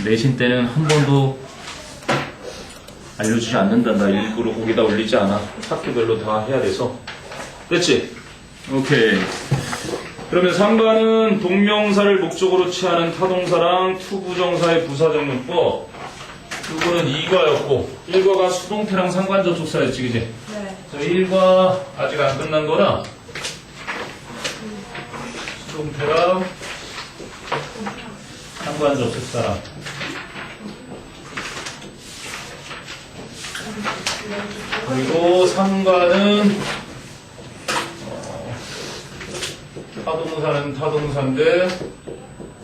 내신 때는 한 번도 알려주지 않는다. 나 일부러 거기다 올리지 않아. 학교별로 다 해야 돼서. 됐지? 오케이. 그러면 상관은 동명사를 목적으로 취하는 타동사랑 투부정사의 부사적용법. 이거는 2과였고 1과가 수동태랑 상관접속사였지, 그지? 네. 자, 1과 아직 안 끝난 거라 수동태랑 상관접속사랑 그리고 상관은 타동사는 타동사인데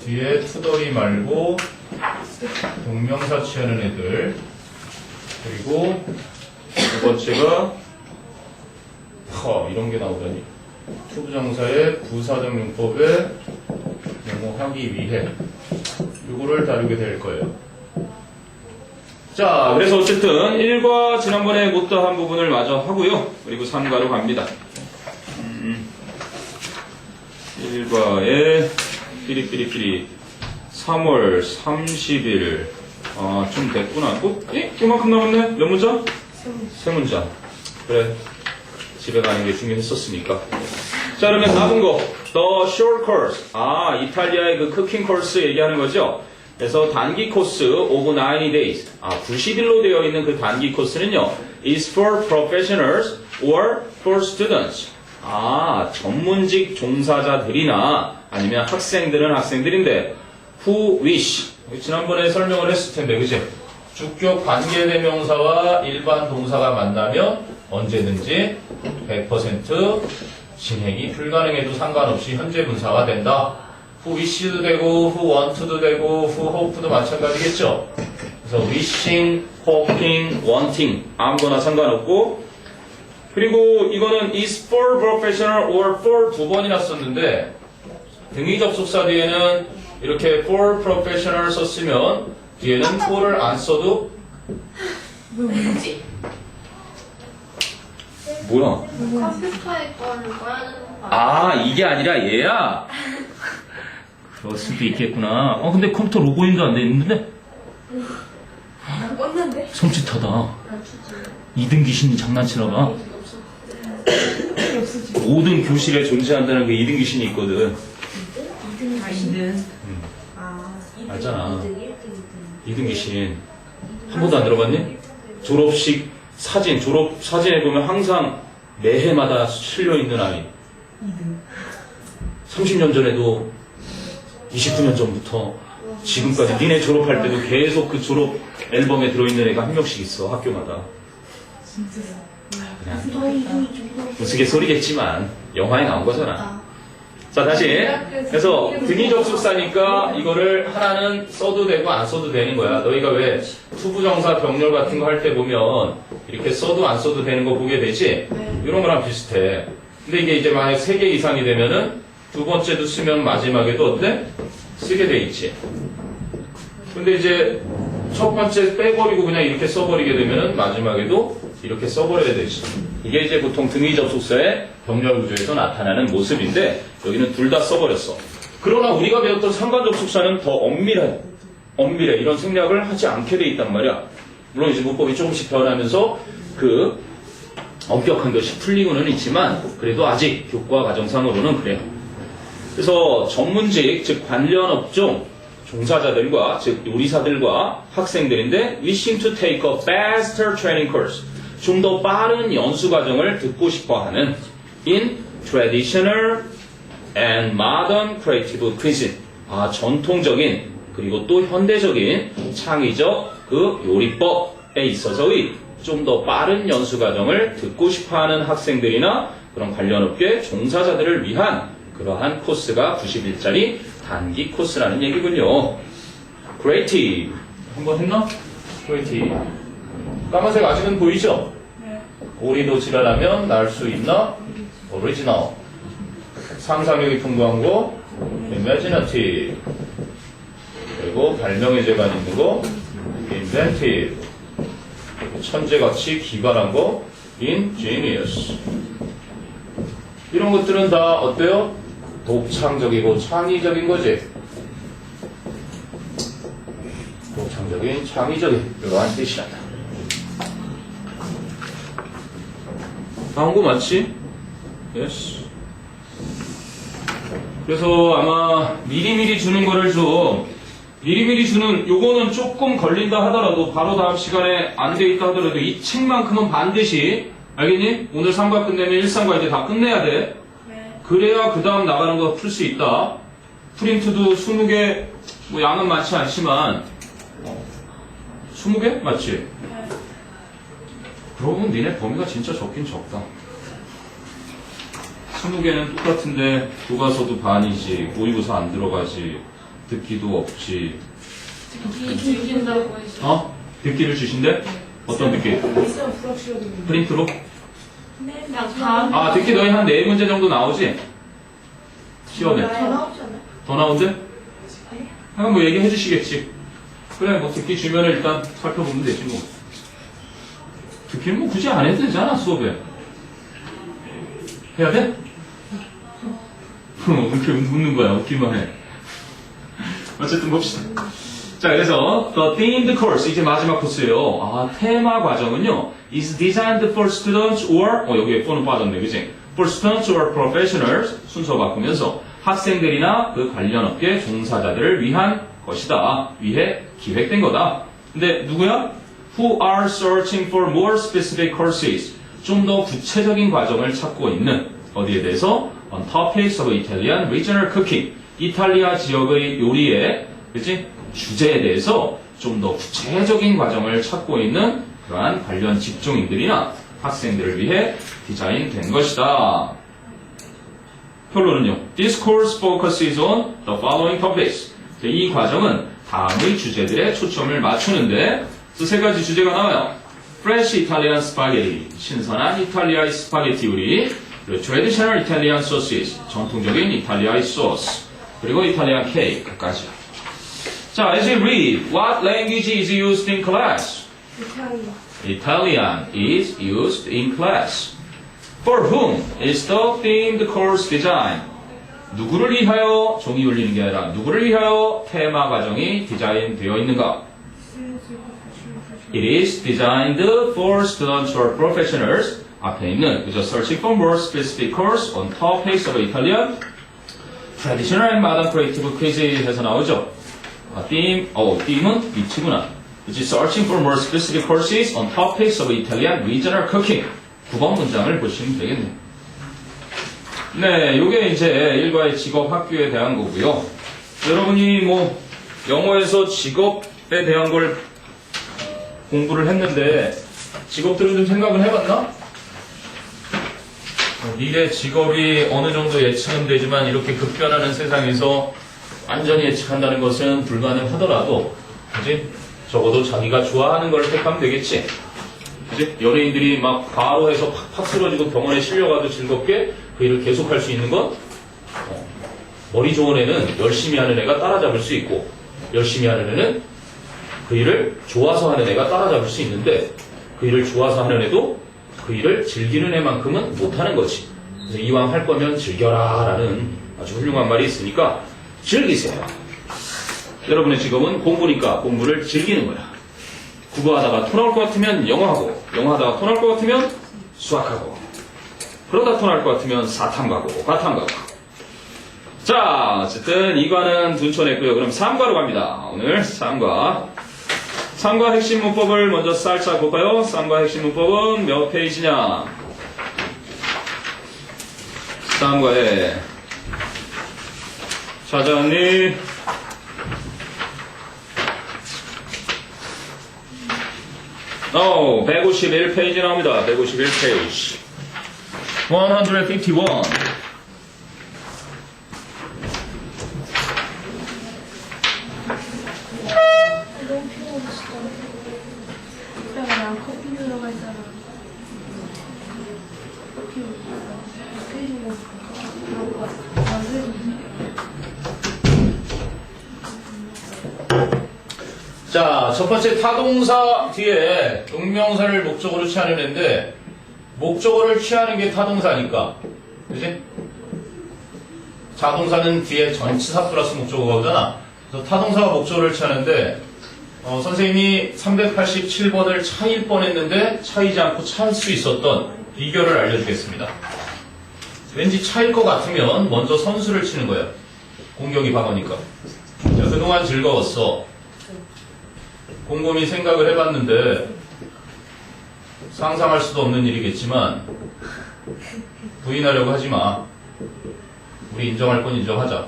뒤에 투덜이 말고 동명사 취하는 애들. 그리고 두 번째가 이런 게 나오다니. 투부정사의 부사적용법에 용어하기 위해 이거를 다루게 될 거예요. 자, 그래서 어쨌든 1과 지난번에 못다 한 부분을 마저 하고요. 그리고 3과로 갑니다. 1과에 삐리삐리삐리 3월 30일 좀 됐구나. 이만큼 남았네? 몇 문장? 세 문장. 그래, 집에 가는 게 중요했었으니까. 자, 그러면 남은 거 The short course. 이탈리아의 그 쿠킹 코스 얘기하는 거죠. 그래서 단기 코스 over 90 days. 90일로 되어 있는 그 단기 코스는요 is for professionals or for students. 전문직 종사자들이나 아니면 학생들은 학생들인데 who wish. 지난번에 설명을 했을 텐데, 그치? 주격 관계대명사와 일반 동사가 만나면 언제든지 100% 진행이 불가능해도 상관없이 현재 분사가 된다. who wish도 되고, who want도 되고, who hope도 마찬가지겠죠? 그래서 wishing, hoping, wanting 아무거나 상관없고, 그리고 이거는 is for professional or for 두 번이나 썼는데 등위 접속사 뒤에는 이렇게 for professional 썼으면 뒤에는 for를 안 써도 뭐지? 뭐야? 컴퓨터에 거를 꺼야 되는 거 아니야? 이게 아니라 얘야? 그럴 수도 있겠구나. 근데 컴퓨터 로그인도 안 돼 있는데? 난 껐는데? 섬찟하다. 안 추지. 2등 귀신이 장난치나 봐. 모든 교실에 존재한다는 그 2등 귀신이 있거든. 2등. 알잖아. 2등 귀신. 한 번도 안 들어봤니? 졸업식 사진, 졸업 사진에 보면 항상 매해마다 실려있는 아이. 30년 전에도 29년 전부터 지금까지 니네 졸업할 때도 계속 그 졸업 앨범에 들어있는 애가 한 명씩 있어, 학교마다. 그냥 우스갯소리겠지만 영화에 나온 거잖아. 자, 다시. 그래서 등위 접속사니까 이거를 하나는 써도 되고 안 써도 되는 거야. 너희가 왜 투부정사 병렬 같은 거 할 때 보면 이렇게 써도 안 써도 되는 거 보게 되지? 이런 거랑 비슷해. 근데 이게 이제 만약 3개 이상이 되면은 두 번째도 쓰면 마지막에도 어때? 쓰게 돼 있지. 근데 이제 첫 번째 빼버리고 그냥 이렇게 써버리게 되면은 마지막에도 이렇게 써버려야 되지. 이게 이제 보통 등위 접속사의 병렬 구조에서 나타나는 모습인데 여기는 둘 다 써버렸어. 그러나 우리가 배웠던 상관 접속사는 더 엄밀해. 이런 생략을 하지 않게 돼 있단 말이야. 물론 이제 문법이 조금씩 변하면서 그 엄격한 것이 풀리고는 있지만 그래도 아직 교과 과정상으로는 그래요. 그래서 전문직, 즉 관련 업종 종사자들과 즉 요리사들과 학생들인데 wishing to take a faster training course. 좀 더 빠른 연수 과정을 듣고 싶어하는 in traditional and modern creative cuisine. 전통적인 그리고 또 현대적인 창의적 그 요리법에 있어서의 좀 더 빠른 연수 과정을 듣고 싶어하는 학생들이나 그런 관련 업계 종사자들을 위한 그러한 코스가 90일짜리 단기 코스라는 얘기군요. creative 한번 했나? creative 까만색 아직은 보이죠? 네. 오리도 지랄하면 날 수 있나? original. 상상력이 풍부한 거 imaginative. 그리고 발명의 재간 있는 거 inventive. 천재같이 기발한 거 ingenious. 이런 것들은 다 어때요? 독창적이고 창의적인 거지. 독창적인, 창의적인 이러한 뜻이란다. 나온 거 맞지? 예스. 그래서 아마 미리미리 주는 거를 좀 미리미리 주는 요거는 조금 걸린다 하더라도 바로 다음 시간에 안 돼 있다 하더라도 이 책만큼은 반드시 알겠니? 오늘 3과 끝내면 1, 3과 이제 다 끝내야 돼. 네. 그래야 그 다음 나가는 거 풀 수 있다. 프린트도 20개 뭐 양은 많지 않지만 20개? 맞지? 네. 그러고 보면 니네 범위가 진짜 적긴 적다. 20개는 똑같은데 교과서도 반이지, 모의고사 안 들어가지, 듣기도 없지. 듣기 주신다고 했어요. 듣기를 주신대? 어떤 듣기? 있으면 불확실하게. 프린트로? 네, 그냥 다. 듣기 너희 한 4문제 정도 나오지? 시험에. 더 나오지 않아요? 더 나온대? 하여간 뭐 얘기해 주시겠지. 그래, 뭐 듣기 주면은 일단 살펴보면 되지 뭐. 듣기는 뭐 굳이 안 해도 되잖아, 수업에. 해야 돼? 이렇게 웃는 거야, 웃기만 해. 어쨌든 봅시다. 자, 그래서 the themed course, 이제 마지막 코스예요. 테마 과정은요, is designed for students or, 여기에 for는 빠졌네, 그지? for students or professionals, 순서 바꾸면서 학생들이나 그 관련 업계 종사자들을 위한 것이다. 위해 기획된 거다. 근데 누구야? Who are searching for more specific courses. 좀 더 구체적인 과정을 찾고 있는 어디에 대해서? On topics of Italian regional cooking. 이탈리아 지역의 요리의 그치? 주제에 대해서 좀 더 구체적인 과정을 찾고 있는 그러한 관련 직종인들이나 학생들을 위해 디자인된 것이다. 결론은요. This course focuses on the following topics. 이 과정은 다음의 주제들에 초점을 맞추는데 세 가지 주제가 나와요. Fresh Italian spaghetti, 신선한 이탈리아의 스파게티 요리, 그리고 Traditional Italian sauces, 전통적인 이탈리아의 소스, 그리고 이탈리안 케이크까지. 자, as you read, what language is used in class? Italian is used in class. For whom is the themed course designed? 누구를 위하여 종이 울리는 게 아니라 누구를 위하여 테마 과정이 디자인되어 있는가? It is designed for students or professionals. 앞에 있는 그저 searching for more specific course on topics of Italian, traditional and modern creative quizz에서 나오죠. theme은 위치구나. 그치, searching for more specific courses on topics of Italian regional cooking. 9번 문장을 보시면 되겠네요. 네, 요게 이제 일과의 직업 학교에 대한 거고요. 여러분이 뭐 영어에서 직업에 대한 걸 공부를 했는데 직업들을 좀 생각을 해봤나? 미래 직업이 어느 정도 예측은 되지만 이렇게 급변하는 세상에서 완전히 예측한다는 것은 불가능하더라도 그지? 적어도 자기가 좋아하는 걸 택하면 되겠지. 그지? 연예인들이 막 과로해서 팍팍 쓰러지고 병원에 실려가도 즐겁게 그 일을 계속할 수 있는 건 머리 좋은 애는 열심히 하는 애가 따라잡을 수 있고 열심히 하는 애는 그 일을 좋아서 하는 애가 따라잡을 수 있는데 그 일을 좋아서 하는 애도 그 일을 즐기는 애만큼은 못하는 거지. 그래서 이왕 할 거면 즐겨라 라는 아주 훌륭한 말이 있으니까 즐기세요. 여러분의 직업은 공부니까 공부를 즐기는 거야. 국어하다가 토 나올 것 같으면 영어하고 영어하다가 토 나올 것 같으면 수학하고 그러다 토 나올 것 같으면 사탐 가고 과탐 가고. 자, 어쨌든 2과는 둔쳐냈고요. 그럼 3과로 갑니다. 오늘 3과 핵심 문법을 먼저 살짝 볼까요? 3과 핵심 문법은 몇 페이지냐? 3과에 찾아왔니? 오, 151페이지 나옵니다. 151페이지. 151. 너무 피곤했어. 이따가 나 커피 들어가 있잖아. 커피 페이지가 나올 것 같아. 자, 첫 번째 타동사 뒤에 동명사를 목적어로 취하는 애인데 목적어를 취하는 게 타동사니까 그지? 자동사는 뒤에 전치사 플러스 목적어가 오잖아. 그래서 타동사가 목적어를 취하는데 선생님이 387번을 차일 뻔했는데 차이지 않고 찰 수 있었던 비결을 알려주겠습니다. 왠지 차일 것 같으면 먼저 선수를 치는 거예요. 공격이 방어니까. 자, 그동안 즐거웠어. 곰곰이 생각을 해봤는데 상상할 수도 없는 일이겠지만 부인하려고 하지 마. 우리 인정할 건 인정하자.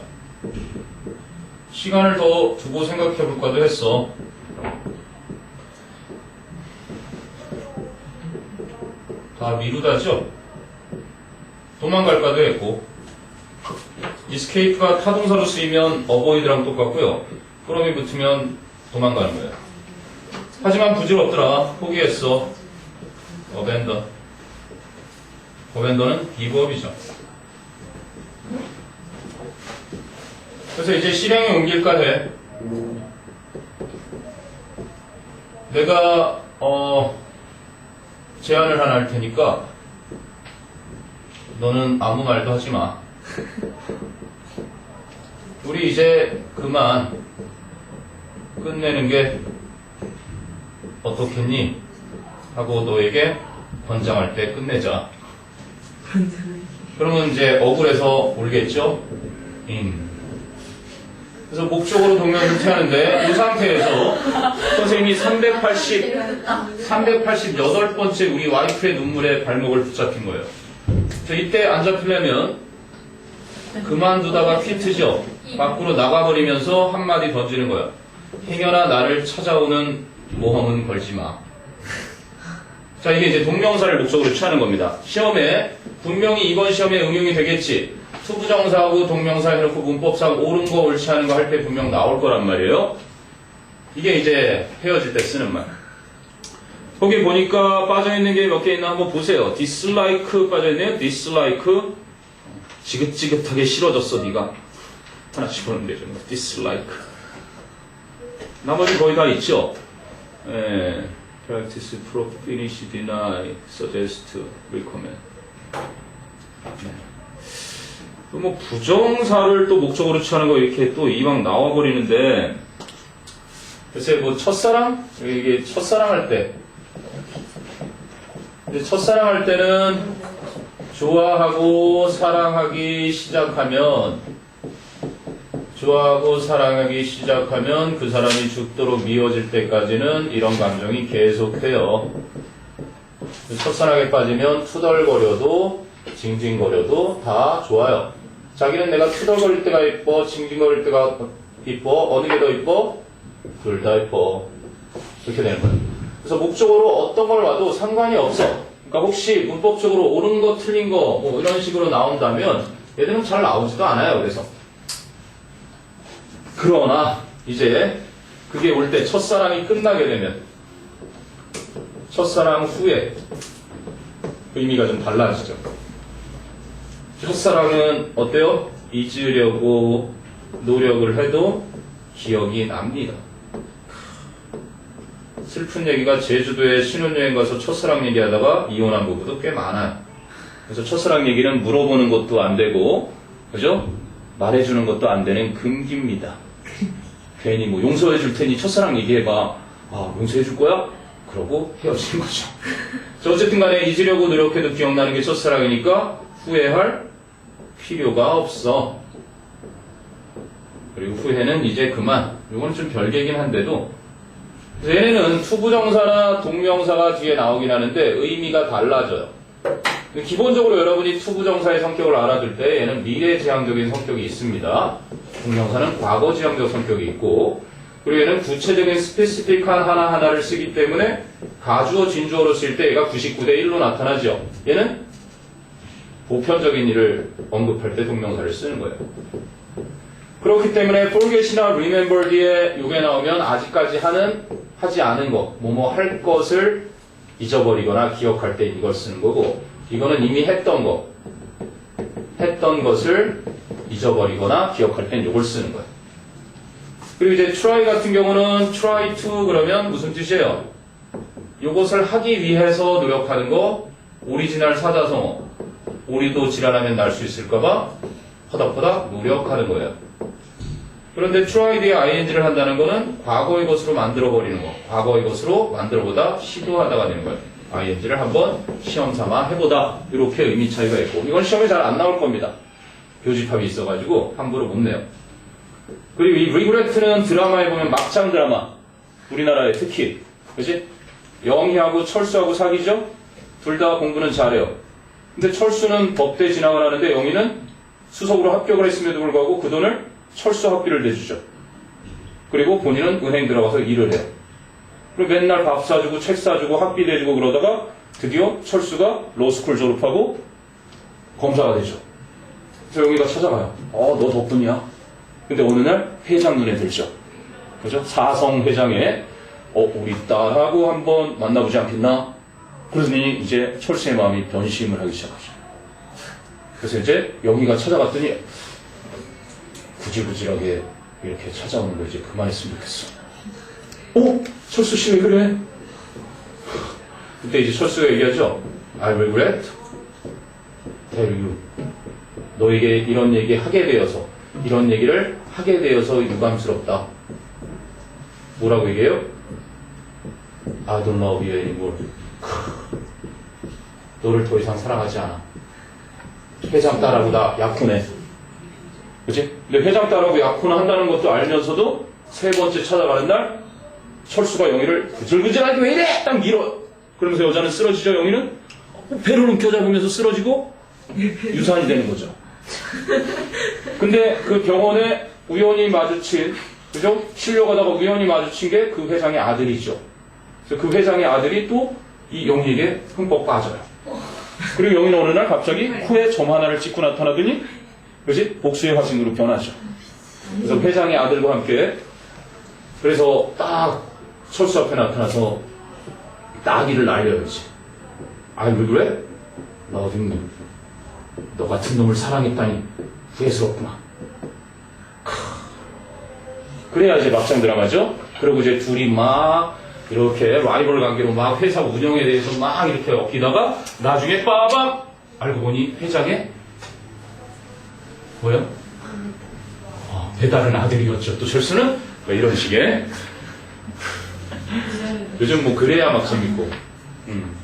시간을 더 두고 생각해볼까도 했어. 다 미루다죠? 도망갈까도 했고, escape가 타동사로 쓰이면 avoid랑 똑같고요. from이 붙으면 도망가는 거예요. 하지만 부질없더라. 포기했어. abandon. abandon은 give up이죠. 그래서 이제 실행에 옮길까 해. 내가 제안을 하나 할 테니까 너는 아무 말도 하지 마. 우리 이제 그만 끝내는 게 어떻겠니? 하고 너에게 권장할 때 끝내자. 그러면 이제 억울해서 울겠죠? 그래서 목적으로 동명을 하는데 이 상태에서 선생님이 388번째 우리 와이프의 눈물에 발목을 붙잡힌 거예요. 저 이때 안 잡히려면 그만두다가 퀴트죠. 밖으로 나가버리면서 한마디 던지는 거야. 행여나 나를 찾아오는 모험은 걸지 마. 자, 이게 이제 동명사를 목적으로 취하는 겁니다. 시험에 분명히 이번 시험에 응용이 되겠지. 투부정사하고 동명사 해놓고 문법상 옳은 거 옳지 않은 거 할 때 분명 나올 거란 말이에요. 이게 이제 헤어질 때 쓰는 말. 거기 보니까 빠져있는 게 몇 개 있나 한번 보세요. dislike 빠져있네요. dislike. 지긋지긋하게 싫어졌어 네가. 하나씩 보는 게 좀 dislike. 나머지 거의 다 있죠. practice, prove, finish, deny, suggest, recommend. 네. 뭐 부정사를 또 목적으로 취하는 거 이렇게 또 이왕 나와버리는데 글쎄 뭐 첫사랑? 이게 첫사랑 할 때 첫사랑 할 때는 좋아하고 사랑하기 시작하면 그 사람이 죽도록 미워질 때까지는 이런 감정이 계속돼요. 첫사랑에 빠지면 투덜거려도 징징거려도 다 좋아요. 자기는 내가 투덜거릴 때가 이뻐, 징징거릴 때가 이뻐, 어느 게 더 이뻐? 둘 다 이뻐. 이렇게 되는 거예요. 그래서 목적으로 어떤 걸 와도 상관이 없어. 그러니까 혹시 문법적으로 옳은 거, 틀린 거, 뭐 이런 식으로 나온다면 얘들은 잘 나오지도 않아요. 그래서. 그러나 이제 그게 올 때 첫사랑이 끝나게 되면 첫사랑 후에 의미가 좀 달라지죠. 첫사랑은 어때요? 잊으려고 노력을 해도 기억이 납니다. 슬픈 얘기가 제주도에 신혼여행 가서 첫사랑 얘기하다가 이혼한 부부도 꽤 많아요. 그래서 첫사랑 얘기는 물어보는 것도 안 되고, 그죠? 말해주는 것도 안 되는 금기입니다. 괜히 뭐 용서해 줄 테니 첫사랑 얘기해봐. 아, 용서해 줄 거야? 그러고 헤어지는 거죠. 어쨌든 간에 잊으려고 노력해도 기억나는 게 첫사랑이니까 후회할 필요가 없어. 그리고 후회는 이제 그만. 이건 좀 별개긴 한데도 그래서 얘네는 투부정사나 동명사가 뒤에 나오긴 하는데 의미가 달라져요. 기본적으로 여러분이 투부정사의 성격을 알아둘 때 얘는 미래지향적인 성격이 있습니다. 동명사는 과거지향적 성격이 있고 그리고 얘는 구체적인 스페시픽한 하나하나를 쓰기 때문에 가주어, 진주어로 쓸 때 얘가 99대 1로 나타나죠. 얘는 보편적인 일을 언급할 때 동명사를 쓰는 거예요. 그렇기 때문에 forget이나 remember 뒤에 이게 나오면 아직까지 하지 않은 것, 뭐뭐 할 것을 잊어버리거나 기억할 때 이걸 쓰는 거고 이거는 이미 했던 것을 잊어버리거나 기억할 땐 이걸 쓰는 거예요. 그리고 이제 try 같은 경우는 try to 그러면 무슨 뜻이에요? 이것을 하기 위해서 노력하는 거, 오리지널 사자성어. 우리도 지랄하면 날 수 있을까봐 퍼덕퍼덕 노력하는 거예요. 그런데 try 뒤에 ing를 한다는 거는 과거의 것으로 만들어버리는 거. 과거의 것으로 만들어보다 시도하다가 되는 거예요. ing를 한번 시험 삼아 해보다. 이렇게 의미 차이가 있고. 이건 시험에 잘 안 나올 겁니다. 교집합이 있어가지고 함부로 못 내요. 그리고 이 regret는 드라마에 보면 막장 드라마. 우리나라에 특히. 그치? 영희하고 철수하고 사귀죠? 둘 다 공부는 잘해요. 근데 철수는 법대 진학을 하는데 영희는 수석으로 합격을 했음에도 불구하고 그 돈을 철수 학비를 내주죠. 그리고 본인은 은행 들어가서 일을 해요. 그리고 맨날 밥 사주고 책 사주고 학비 내주고 그러다가 드디어 철수가 로스쿨 졸업하고 검사가 되죠. 그래서 영희가 찾아가요. 너 덕분이야. 근데 어느 날 회장 눈에 들죠. 그죠? 사성 회장에 우리 딸하고 한번 만나보지 않겠나? 그러더니 이제 철수의 마음이 변심을 하기 시작하죠. 그래서 이제 영희가 찾아갔더니 구질구질하게 이렇게 찾아오는 거 이제 그만했으면 좋겠어. 철수 씨 왜 그래? 그때 이제 철수가 얘기하죠. I regret tell you. 너에게 이런 얘기 하게 되어서, 이런 얘기를 하게 되어서 유감스럽다. 뭐라고 얘기해요? I don't love you anymore. 너를 더 이상 사랑하지 않아. 회장 딸하고 나 약혼해. 그치? 근데 회장 딸하고 약혼을 한다는 것도 알면서도 세 번째 찾아가는 날 철수가 영희를 구질구질하게 왜 이래? 딱 밀어. 그러면서 여자는 쓰러지죠. 영희는 배를 움켜잡으면서 쓰러지고 유산이 되는 거죠. 근데 그 병원에 우연히 마주친, 그죠? 치료가다가 우연히 마주친 게 그 회장의 아들이죠. 그래서 그 회장의 아들이 또 이 영희에게 흠뻑 빠져요. 그리고 영희는 어느 날 갑자기 코에 점 하나를 찍고 나타나더니, 그지? 복수의 화신으로 변하죠. 그래서 회장의 아들과 함께, 그래서 딱 철수 앞에 나타나서 따기를 날려야지. 왜 그래? 나 어딨니? 너 같은 놈을 사랑했다니 후회스럽구나. 그래야 이제 막장 드라마죠. 그리고 이제 둘이 막 이렇게 라이벌 관계로 막 회사 운영에 대해서 막 이렇게 엮이다가 나중에 빠밤 알고 보니 회장의 뭐야? 배다른 아들이었죠. 또 철수는 뭐 이런 식의. 요즘 뭐 그래야 막 재밌고.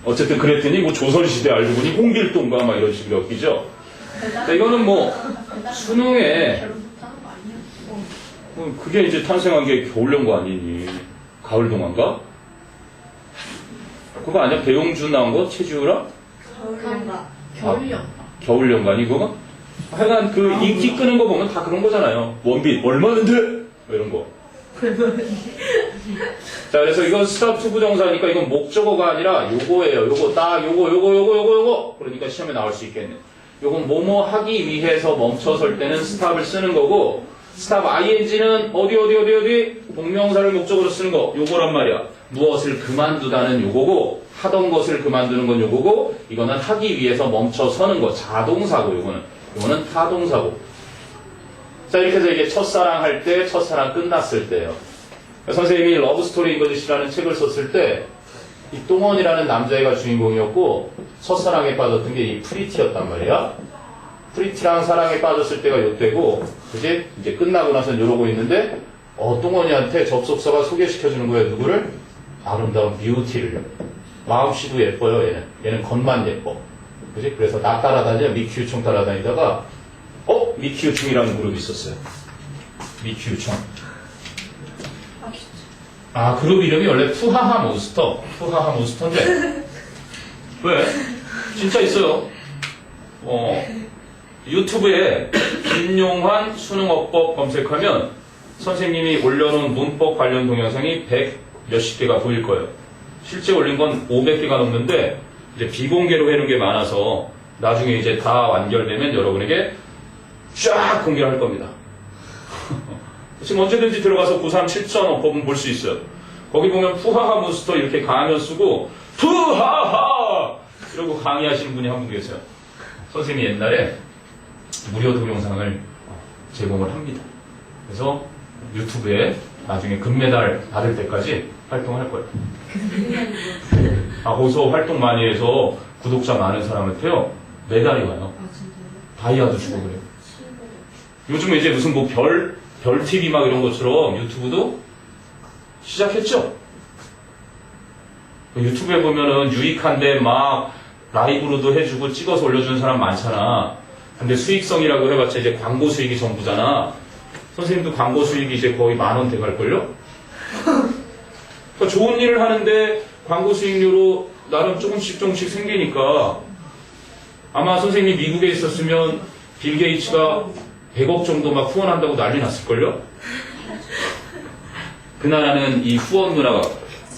어쨌든 그랬더니 뭐 조선시대 알고 보니 홍길동과 막 이런 식으로 엮이죠. 근데 이거는 뭐 수능에 그게 이제 탄생한 게 겨울연가 아니니? 가을동화인가? 그거 아니야? 배용준 나온 거? 최지우랑? 겨울연가 아니 그거? 하여간 그 인기 끄는 거 보면 다 그런 거잖아요. 원빈 얼마는데? 뭐 이런 거. 자, 그래서 이건 스탑 투 부정사니까 이건 목적어가 아니라 요거예요. 요거 딱 요거. 그러니까 시험에 나올 수 있겠네. 요건 뭐뭐 하기 위해서 멈춰설 때는 스탑을 쓰는 거고, 스탑 ing는 어디 동명사를 목적으로 쓰는 거 요거란 말이야. 무엇을 그만두다는 요거고, 하던 것을 그만두는 건 요거고, 이거는 하기 위해서 멈춰서는 거 자동사고, 요거는 타동사고. 자, 이렇게 해서 이게 첫사랑 할 때, 첫사랑 끝났을 때예요. 선생님이 러브스토리 잉글리시라는 책을 썼을 때 이 똥원이라는 남자애가 주인공이었고 첫사랑에 빠졌던 게 이 프리티였단 말이야. 프리티랑 사랑에 빠졌을 때가 요때고, 그지? 이제 끝나고 나서는 이러고 있는데 똥원이한테 접속사가 소개시켜주는 거예요. 누구를? 아름다운 뷰티를. 마음씨도 예뻐요. 얘는 겉만 예뻐. 그지? 그래서 나 따라다녀. 미키우총 따라다니다가 미키우총이라는 그룹이 있었어요. 미키우총. 그룹 이름이 원래 푸하하 몬스터인데 왜? 진짜 있어요. 유튜브에 김용환 수능어법 검색하면 선생님이 올려놓은 문법 관련 동영상이 100 몇십 개가 보일 거예요. 실제 올린 건 500개가 넘는데 이제 비공개로 해놓은 게 많아서 나중에 이제 다 완결되면 여러분에게 쫙 공개를 할 겁니다. 지금 언제든지 들어가서 937.어법은 볼 수 있어요. 거기 보면 푸하하 몬스터 이렇게 가면 쓰고 푸하하 이러고 강의하시는 분이 한 분 계세요. 선생님이 옛날에 무료 동영상을 제공을 합니다. 그래서 유튜브에 나중에 금메달 받을 때까지 활동을 할 거예요. 거기서 활동 많이 해서 구독자 많은 사람한테요 메달이 와요. 다이아도 주고 그래요. 요즘에 이제 무슨 뭐 별 별TV 막 이런 것처럼 유튜브도 시작했죠. 유튜브에 보면은 유익한데 막 라이브로도 해주고 찍어서 올려주는 사람 많잖아. 근데 수익성이라고 해봤자 이제 광고 수익이 전부잖아. 선생님도 광고 수익이 이제 거의 10,000원 돼갈걸요? 그러니까 좋은 일을 하는데 광고 수익료로 나름 조금씩 생기니까 아마 선생님이 미국에 있었으면 빌 게이츠가 100억 정도 막 후원한다고 난리 났을걸요? 그 나라는 이 후원 문화가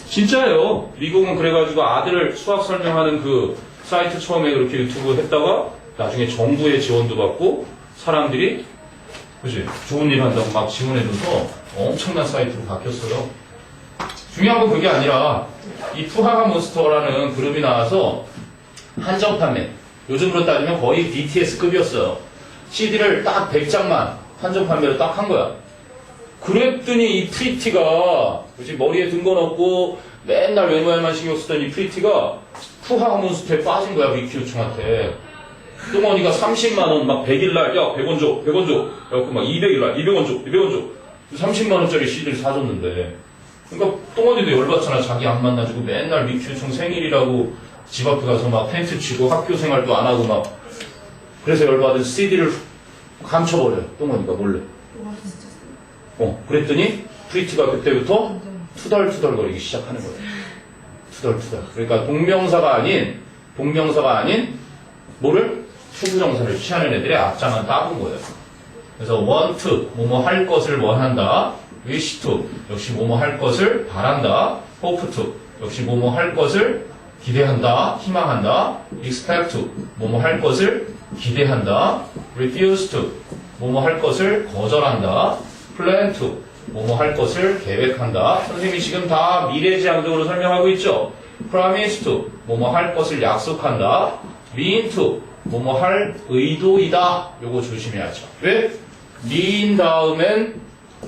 진짜예요. 미국은 그래가지고 아들 수학 설명하는 그 사이트 처음에 그렇게 유튜브 했다가 나중에 정부의 지원도 받고 사람들이 그치 좋은 일 한다고 막 지원해줘서 엄청난 사이트로 바뀌었어요. 중요한 건 그게 아니라 이 푸하가 몬스터라는 그룹이 나와서 한정 판매 요즘으로 따지면 거의 BTS급이었어요. CD를 딱 100장만 한정 판매로 딱 한 거야. 그랬더니 이 프리티가 그치 머리에 든 건 없고 맨날 외모에만 신경 쓰던 이 프리티가 푸하가 몬스터에 빠진 거야. 위키 요청한테 똥언니가 30만원 막 100일날 야 100원 줘 100원 줘 그래갖고 막 200일날 200원 줘 200원 줘 30만원짜리 CD를 사줬는데 그러니까 똥언니도 열받잖아. 자기 안 만나주고 맨날 위키 요청 생일이라고 집 앞에 가서 막 텐트 치고 학교 생활도 안 하고 막 그래서 열받은 CD를 감춰버려요. 똥언니가 몰래. 그랬더니 프리티가 그때부터 투덜투덜거리기 시작하는 거예요. 투덜투덜. 그러니까 동명사가 아닌 뭐를? 투부정사를 취하는 애들의 앞장은 따본 거예요. 그래서 want, 뭐뭐 할 것을 원한다. wish to, 역시 뭐뭐 할 것을 바란다. hope to, 역시 뭐뭐 할 것을 기대한다, 희망한다. expect to, 뭐뭐 할 것을 기대한다. refuse to, 뭐뭐 할 것을 거절한다. plan to, 뭐뭐 할 것을 계획한다. 선생님이 지금 다 미래지향적으로 설명하고 있죠. promise to, 뭐뭐 할 것을 약속한다. mean to, 뭐뭐 할 의도이다. 요거 조심해야죠. 왜? mean 다음엔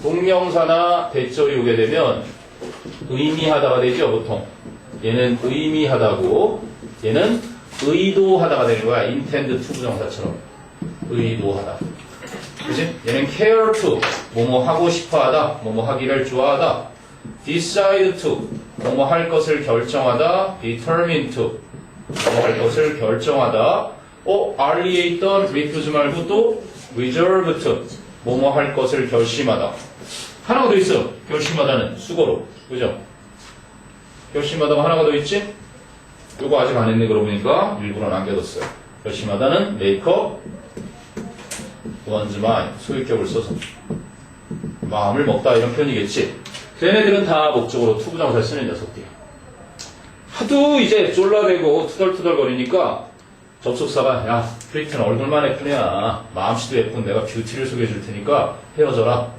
동명사나 대절이 오게 되면 의미하다가 되죠, 보통. 얘는 의미하다고, 얘는 의도하다가 되는 거야. intend to 부정사처럼. 의도하다. 그치? 얘는 care to, 뭐뭐 하고 싶어 하다, 뭐뭐 하기를 좋아하다. decide to, 뭐뭐 할 것을 결정하다. determine to, 뭐뭐 할 것을 결정하다. early에 있던 refuse 말고 또 reserve to, 뭐뭐 할 것을 결심하다. 하나가 더 있어. 결심하다는 수거로. 그죠? 결심하다가 하나가 더 있지? 요거 아직 안 했네. 그러고 보니까 일부러 남겨뒀어요. 결심하다는 make up one's mind. 소유격을 써서. 마음을 먹다 이런 표현이겠지. 걔네들은 다 목적으로 투부정사를 쓰는 녀석들이야. 하도 이제 쫄라대고 투덜투덜거리니까 접속사가 야 프리티는 얼굴만 예쁜 애야. 마음씨도 예쁜 내가 뷰티를 소개해줄 테니까 헤어져라.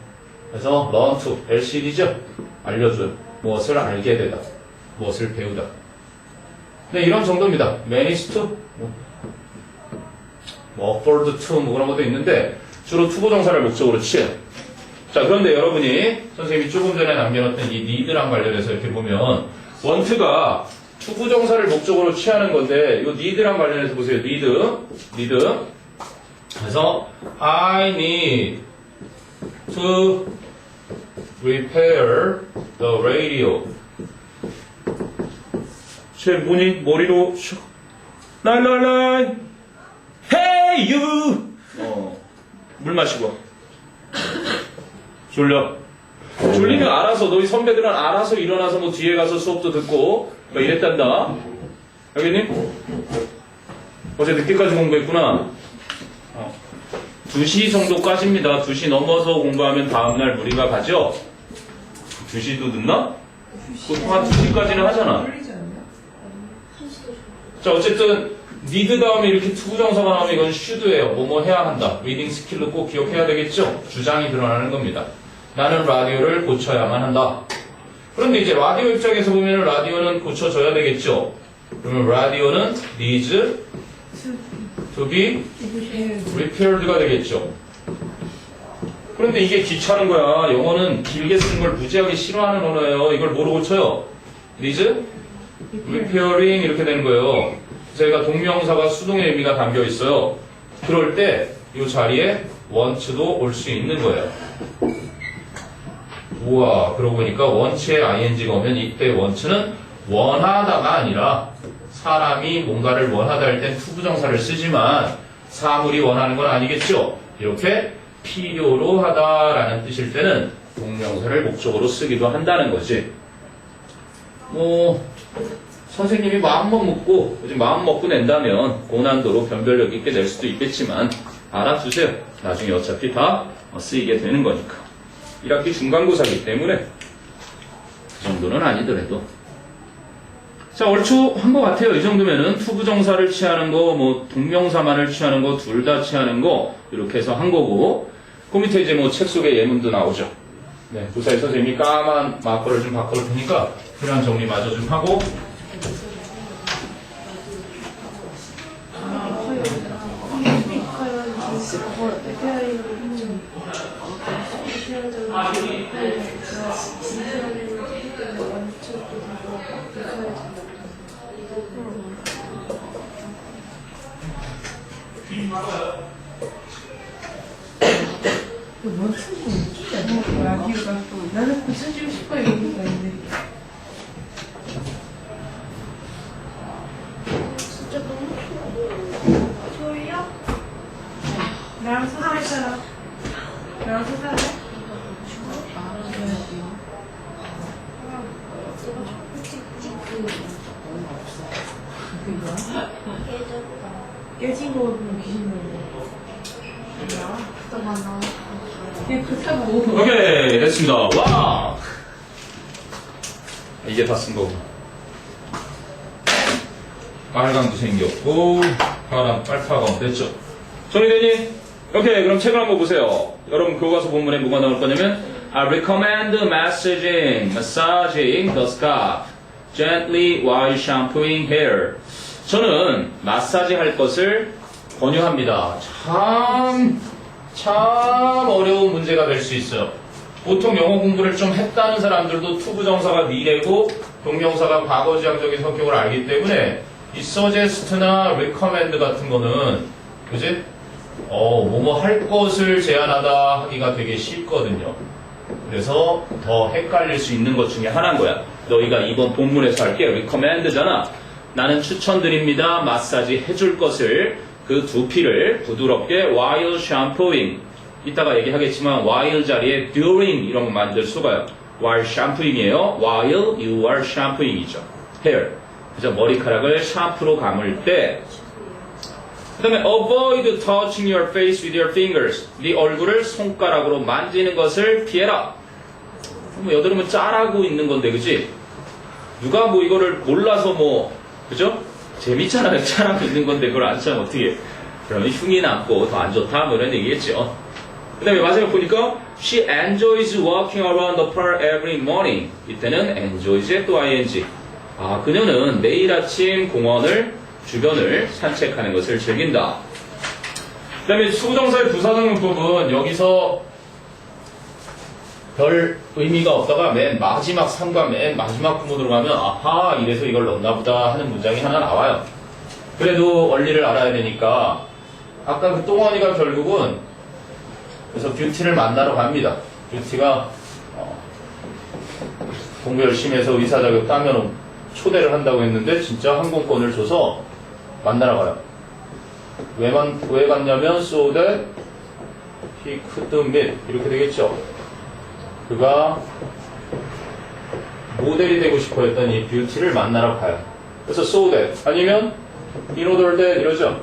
그래서 learn to, LCD죠? 알려줘요. 무엇을 알게 되다. 무엇을 배우다. 네, 이런 정도입니다. manage to, afford to, 그런 것도 있는데, 주로 투부정사를 목적으로 취해요. 자, 그런데 여러분이, 선생님이 조금 전에 남겨놨던 이 need랑 관련해서 이렇게 보면, want가 투부정사를 목적으로 취하는 건데, 이 need랑 관련해서 보세요. need. 그래서, I need to repair the radio. 제 머리로 슉 랄랄랄 Hey you 물 마시고 졸리면 알아서 너희 선배들은 알아서 일어나서 뭐 뒤에 가서 수업도 듣고 막 이랬단다. 알겠니? 어제 늦게까지 공부했구나. 2시 정도까지입니다. 2시 넘어서 공부하면 다음날 무리가 가죠? 2시도 늦나? 보통 한 2시까지는 하잖아. 자, 어쨌든 need 다음에 이렇게 투부정사가 나오면 이건 should예요. 뭐뭐 해야 한다. 리딩 스킬로 꼭 기억해야 되겠죠? 주장이 드러나는 겁니다. 나는 라디오를 고쳐야만 한다. 그런데 이제 라디오 입장에서 보면 라디오는 고쳐져야 되겠죠? 그러면 라디오는 needs to be repaired가 되겠죠? 그런데 이게 귀찮은 거야. 영어는 길게 쓰는 걸 무지하게 싫어하는 언어예요. 이걸 뭐로 고쳐요? needs repairing 이렇게 되는 거예요. 저희가 동명사가 수동의 의미가 담겨 있어요. 그럴 때 이 자리에 want도 올 수 있는 거예요. 우와, 그러고 보니까 원치에 ing가 오면 이때 원치는 원하다가 아니라 사람이 뭔가를 원하다 할 땐 투부정사를 쓰지만 사물이 원하는 건 아니겠죠. 이렇게 필요로 하다라는 뜻일 때는 동명사를 목적으로 쓰기도 한다는 거지. 선생님이 마음만 먹고 마음 먹고 낸다면 고난도로 변별력 있게 낼 수도 있겠지만 알아두세요. 나중에 어차피 다 쓰이게 되는 거니까. 1학기 중간고사이기 때문에 그 정도는 아니더라도. 자, 얼추 한 것 같아요. 이 정도면은 투부정사를 취하는 거, 동명사만을 취하는 거, 둘 다 취하는 거 이렇게 해서 한 거고. 그 밑에 이제 책 속에 예문도 나오죠. 네, 부사의 선생님이 까만 마커를 좀 바꿔볼 테니까 필요한 정리 마저 좀 하고. 나는 고쳐주고 싶어 이러니까 근데 진짜 너무 좋아. 저희요? 나랑 사살까요? 나랑 사살래? 깨진 거 보면 귀신 나오고 또 만나 그냥 그렇다고 오케이, 됐습니다. 와! 이게 다 쓴 거고. 빨강도 생겼고, 파랑 빨파가 됐죠. 정리되니? 오케이, 그럼 책을 한번 보세요. 여러분, 교과서 본문에 뭐가 나올 거냐면, I recommend massaging the scalp gently while shampooing hair. 저는 마사지 할 것을 권유합니다. 참 어려운 문제가 될 수 있어요. 보통 영어 공부를 좀 했다는 사람들도 투부정사가 미래고 동명사가 과거지향적인 성격을 알기 때문에 이 suggest나 recommend 같은 거는 그지? 뭐뭐 할 것을 제안하다 하기가 되게 쉽거든요. 그래서 더 헷갈릴 수 있는 것 중에 하나인 거야. 너희가 이번 본문에서 할게 recommend잖아. 나는 추천드립니다. 마사지 해줄 것을 그 두피를 부드럽게 while shampooing 이따가 얘기하겠지만 while 자리에 during 이런 거 만들 수가요. while shampooing이에요. while you are shampooing이죠. hair. 그래서 머리카락을 샴푸로 감을 때 그 다음에 avoid touching your face with your fingers. 네 얼굴을 손가락으로 만지는 것을 피해라. 여드름은 짜라고 있는 건데 그지? 누가 이거를 몰라서 그죠? 재밌잖아요. 짜라고 있는 건데 그걸 안 짜면 어떻게 그러면 흉이 남고 더 안 좋다 이런 얘기겠죠. 그 다음에 마지막 보니까 She enjoys walking around the park every morning. 이때는 enjoys에 또 ing. 그녀는 매일 아침 주변을 산책하는 것을 즐긴다. 그 다음에 수부정사의 부사적용법은 여기서 별 의미가 없다가 맨 마지막 3과 맨 마지막 구문으로 가면 아하 이래서 이걸 넣나 보다 하는 문장이 하나 나와요. 그래도 원리를 알아야 되니까 아까 그 똥언니가 결국은 그래서 뷰티를 만나러 갑니다. 뷰티가 공부 열심히 해서 의사 자격 따면 초대를 한다고 했는데 진짜 항공권을 줘서 만나러 가요. 왜 갔냐면 so that he could meet 이렇게 되겠죠. 그가 모델이 되고 싶어 했던 이 뷰티를 만나러 가요. 그래서 so that 아니면 in order that 이러죠.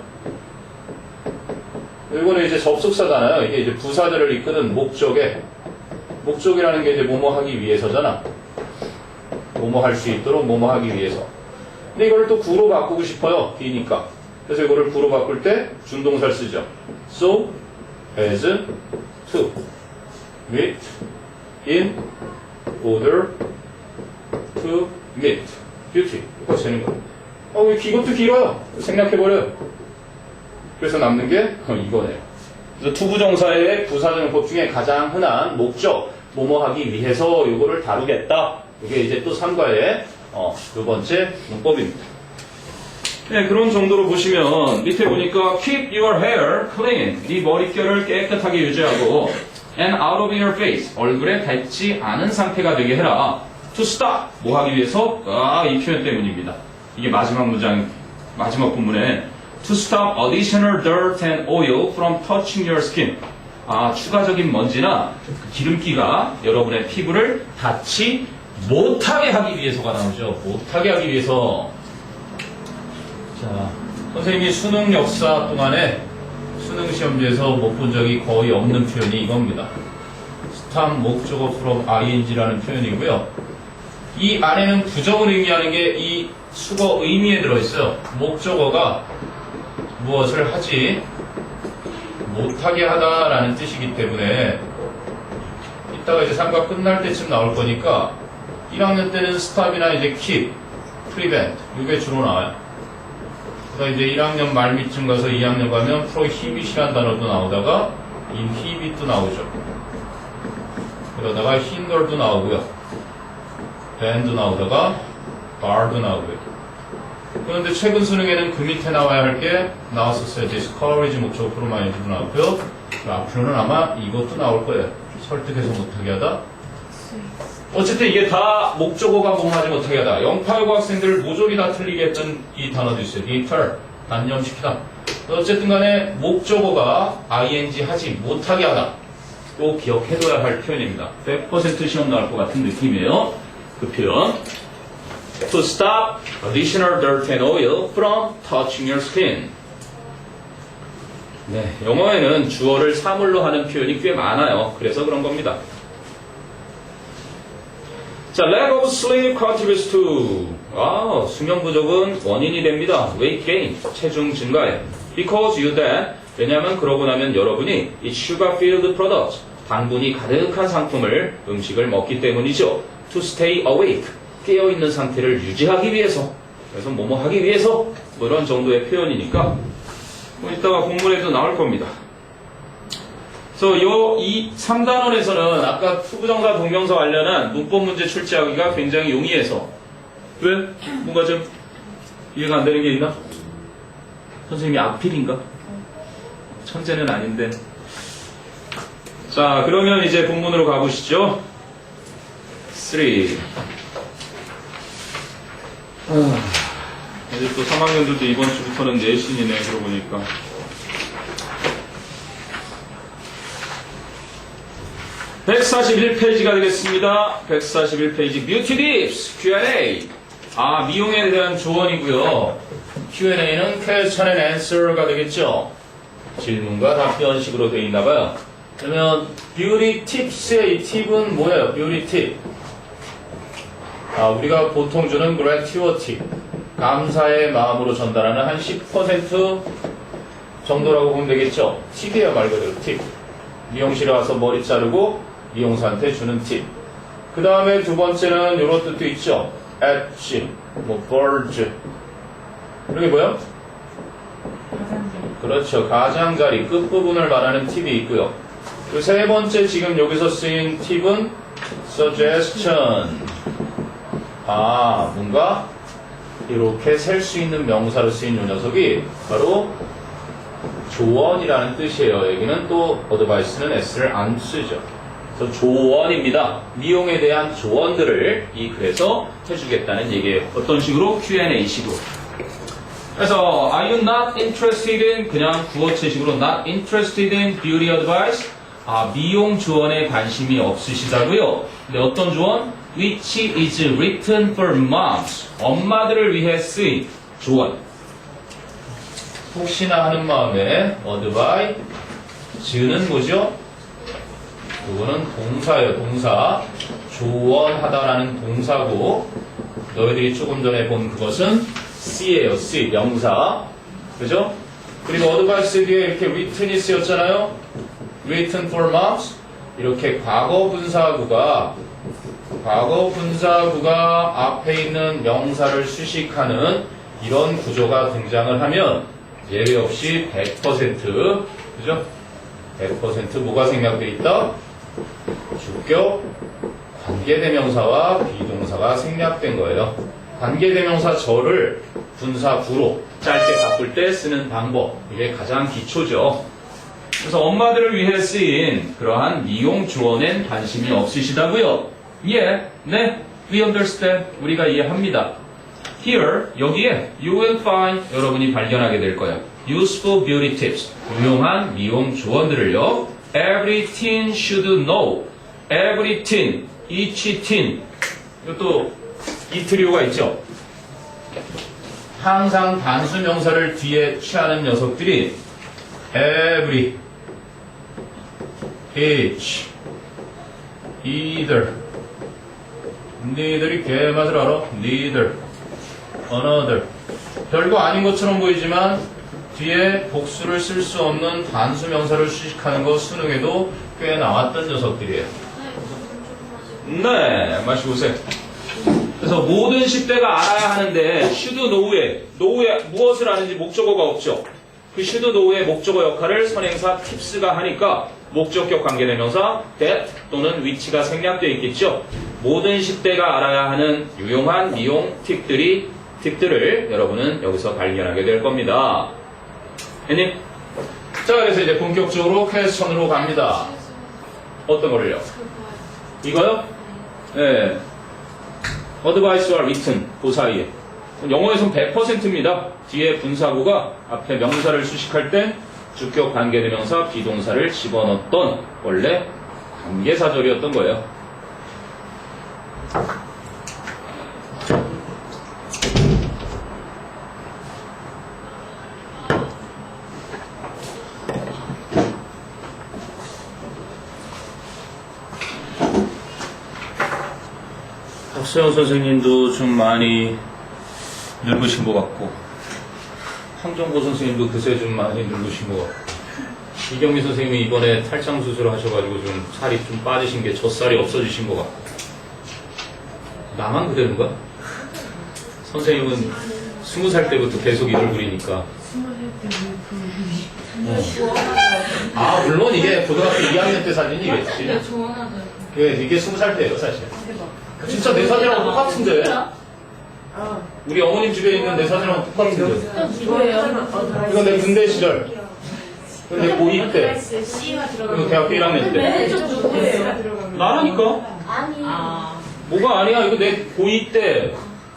이거는 이제 접속사잖아요. 이게 이제 부사들을 이끄는 목적이라는 게 이제 뭐뭐 하기 위해서잖아. 뭐뭐 할 수 있도록 뭐뭐 하기 위해서. 근데 이거를 또 구로 바꾸고 싶어요. be니까. 그래서 이거를 구로 바꿀 때 준동사를 쓰죠. so as to meet in order to meet beauty. 이거 되는 거예요. 이것도 길어요. 생략해버려요. 그래서 남는 게 이거네요. 그래서 투부정사의 부사적용법 중에 가장 흔한 목적, 뭐뭐 하기 위해서 이거를 다루겠다. 이게 이제 또 3과의 두 번째 문법입니다. 네, 그런 정도로 보시면 밑에 보니까 keep your hair clean. 네 머릿결을 깨끗하게 유지하고 and out of your face. 얼굴에 닿지 않은 상태가 되게 해라. to stop. 뭐 하기 위해서? 이 표현 때문입니다. 이게 마지막 문장, 마지막 부분에 to stop additional dirt and oil from touching your skin. 추가적인 먼지나 기름기가 여러분의 피부를 닿지 못하게 하기 위해서가 나오죠. 못하게 하기 위해서. 자, 선생님이 수능 역사 동안에 수능 시험지에서 못 본 적이 거의 없는 표현이 이겁니다. stop 목적어 from ing라는 표현이고요. 이 안에는 부정을 의미하는 게 이 수거 의미에 들어있어요. 목적어가 무엇을 하지 못하게 하다라는 뜻이기 때문에 이따가 이제 3과 끝날 때쯤 나올 거니까 1학년 때는 stop이나 이제 keep, prevent 이게 주로 나와요. 그래서 이제 1학년 말미쯤 가서 2학년 가면 prohibit이라는 단어도 나오다가 inhibit도 나오죠. 그러다가 hinder도 나오고요. ban도 나오다가 bar도 나오고요. 그런데 최근 수능에는 그 밑에 나와야 할 게 나왔었어요. discourage 목적어 from ing도 나왔고요. 앞으로는 아마 이것도 나올 거예요. 설득해서 못하게 하다. 어쨌든 이게 다 목적어가 공하지 못하게 하다. 089 학생들 모조리 다 틀리게 했던 이 단어도 있어요. deter, 단념시키다. 어쨌든 간에 목적어가 ing 하지 못하게 하다. 꼭 기억해둬야 할 표현입니다. 100% 시험 나올 것 같은 느낌이에요. 그 표현. To stop additional dirt and oil from touching your skin. 네, 영어에는 주어를 사물로 하는 표현이 꽤 많아요. 그래서 그런 겁니다. 자, lack of sleep contributes to. 수면 부족은 원인이 됩니다. weight gain, 체중 증가에. Because you that. 왜냐하면 그러고 나면 여러분이 이 sugar-filled products, 당분이 가득한 상품을, 음식을 먹기 때문이죠. To stay awake. 깨어있는 상태를 유지하기 위해서. 그래서 뭐뭐 하기 위해서. 뭐 이런 정도의 표현이니까. 뭐 이따가 공문에도 나올 겁니다. 그래서 이 3단원에서는 아까 투부정사 동명사 관련한 문법 문제 출제하기가 굉장히 용이해서. 왜? 뭔가 좀 이해가 안 되는 게 있나? 선생님이 악필인가? 천재는 아닌데. 자, 그러면 이제 본문으로 가보시죠. 3. 이제 또 3학년들도 이번 주부터는 내신이네, 그러고 보니까. (141페이지가) 되겠습니다. 141페이지 뷰티 팁스 Q&A. 미용에 대한 조언이고요. Q&A는 question and answer가 되겠죠. 질문과 답변식으로 되어 있나봐요. 그러면 뷰티 팁스의 이 팁은 뭐예요? 뷰티 팁. 우리가 보통 주는 gratuity, 감사의 마음으로 전달하는 한 10% 정도라고 보면 되겠죠. 팁이에요, 말 그대로 팁. 미용실에 와서 머리 자르고 미용사한테 주는 팁. 그 다음에 두 번째는 이런 뜻도 있죠. 엣지, birds. 이게 뭐예요? 그렇죠. 가장자리, 끝부분을 말하는 팁이 있고요. 그 세 번째 지금 여기서 쓰인 팁은 suggestion. 뭔가 이렇게 셀 수 있는 명사로 쓰인 이 녀석이 바로 조언이라는 뜻이에요. 여기는 또 어드바이스는 S를 안 쓰죠. 그래서 조언입니다. 미용에 대한 조언들을 이 글에서 해주겠다는 얘기예요. 어떤 식으로? Q&A 식으로. 그래서 Are you not interested in? 그냥 구어체식으로 not interested in beauty advice? 미용 조언에 관심이 없으시다고요? 근데 어떤 조언? Which is written for moms. 엄마들을 위해 쓰인 조언. 혹시나 하는 마음에 advise는 뭐죠? 그거는 동사예요. 동사. 조언하다라는 동사고 너희들이 조금 전에 본 그것은 C예요. C. 명사. 그죠? 그리고 advice 뒤에 이렇게 written이 쓰였잖아요. written for moms. 이렇게 과거 분사구가 앞에 있는 명사를 수식하는 이런 구조가 등장을 하면 예외 없이 100% 그죠? 100% 뭐가 생략되어 있다? 주격 관계대명사와 비동사가 생략된 거예요. 관계대명사 저를 분사 구로 짧게 바꿀 때 쓰는 방법, 이게 가장 기초죠. 그래서 엄마들을 위해 쓰인 그러한 미용 조언엔 관심이 없으시다고요? 예, 네, we understand. 우리가 이해합니다. Here, 여기에 you will find 여러분이 발견하게 될 거예요. Useful beauty tips. 유용한 미용 조언들을요. Every teen should know. Every teen, each teen. 이것도 이트리오가 있죠. 항상 단수 명사를 뒤에 취하는 녀석들이 every, each, either. 니들이 개맛을 알아? neither, another. 별거 아닌 것처럼 보이지만 뒤에 복수를 쓸 수 없는 단수 명사를 수식하는 거 수능에도 꽤 나왔던 녀석들이에요. 네, 마시고 오세요. 그래서 모든 10대가 알아야 하는데 should know에 무엇을 아는지 목적어가 없죠. 그 should know의 목적어 역할을 선행사 tips가 하니까 목적격 관계대명사 that 또는 which가 생략되어 있겠죠. 모든 10대가 알아야 하는 유용한 미용 팁들을 여러분은 여기서 발견하게 될 겁니다. 했니? 자, 그래서 이제 본격적으로 퀘스천으로 갑니다. 어떤 거를요? 이거요? 네. advice와 written 그 사이에 영어에서는 100%입니다. 뒤에 분사구가 앞에 명사를 수식할 땐 주격 관계대명사 비동사를 집어넣었던 원래 관계사절이었던 거예요. 박수영 선생님도 좀 많이 늙으신 것 같고 황정보 선생님도 그새 좀 많이 늙으신 것 같고 이경미 선생님이 이번에 탈장 수술을 하셔가지고 좀 살이 좀 빠지신 게 젖살이 없어지신 것 같고 나만 그대로인가? 선생님은 20살 때부터 계속 이 얼굴이니까 20살 아 물론 이게 고등학교 2학년 때 사진이겠지. 때 조언하죠. 이게 20살 때예요 사실. 진짜 내 사진하고 똑같은데? 우리 어머님 집에 있는 내 사진하고 똑같은데? 누구예요? 이거 내 군대 시절. 이거 내 고2 때. 이거 대학교 1학년 때. 매니저 누구예요? 나라니까? 아니. 뭐가 아니야? 이거 내 고2 때.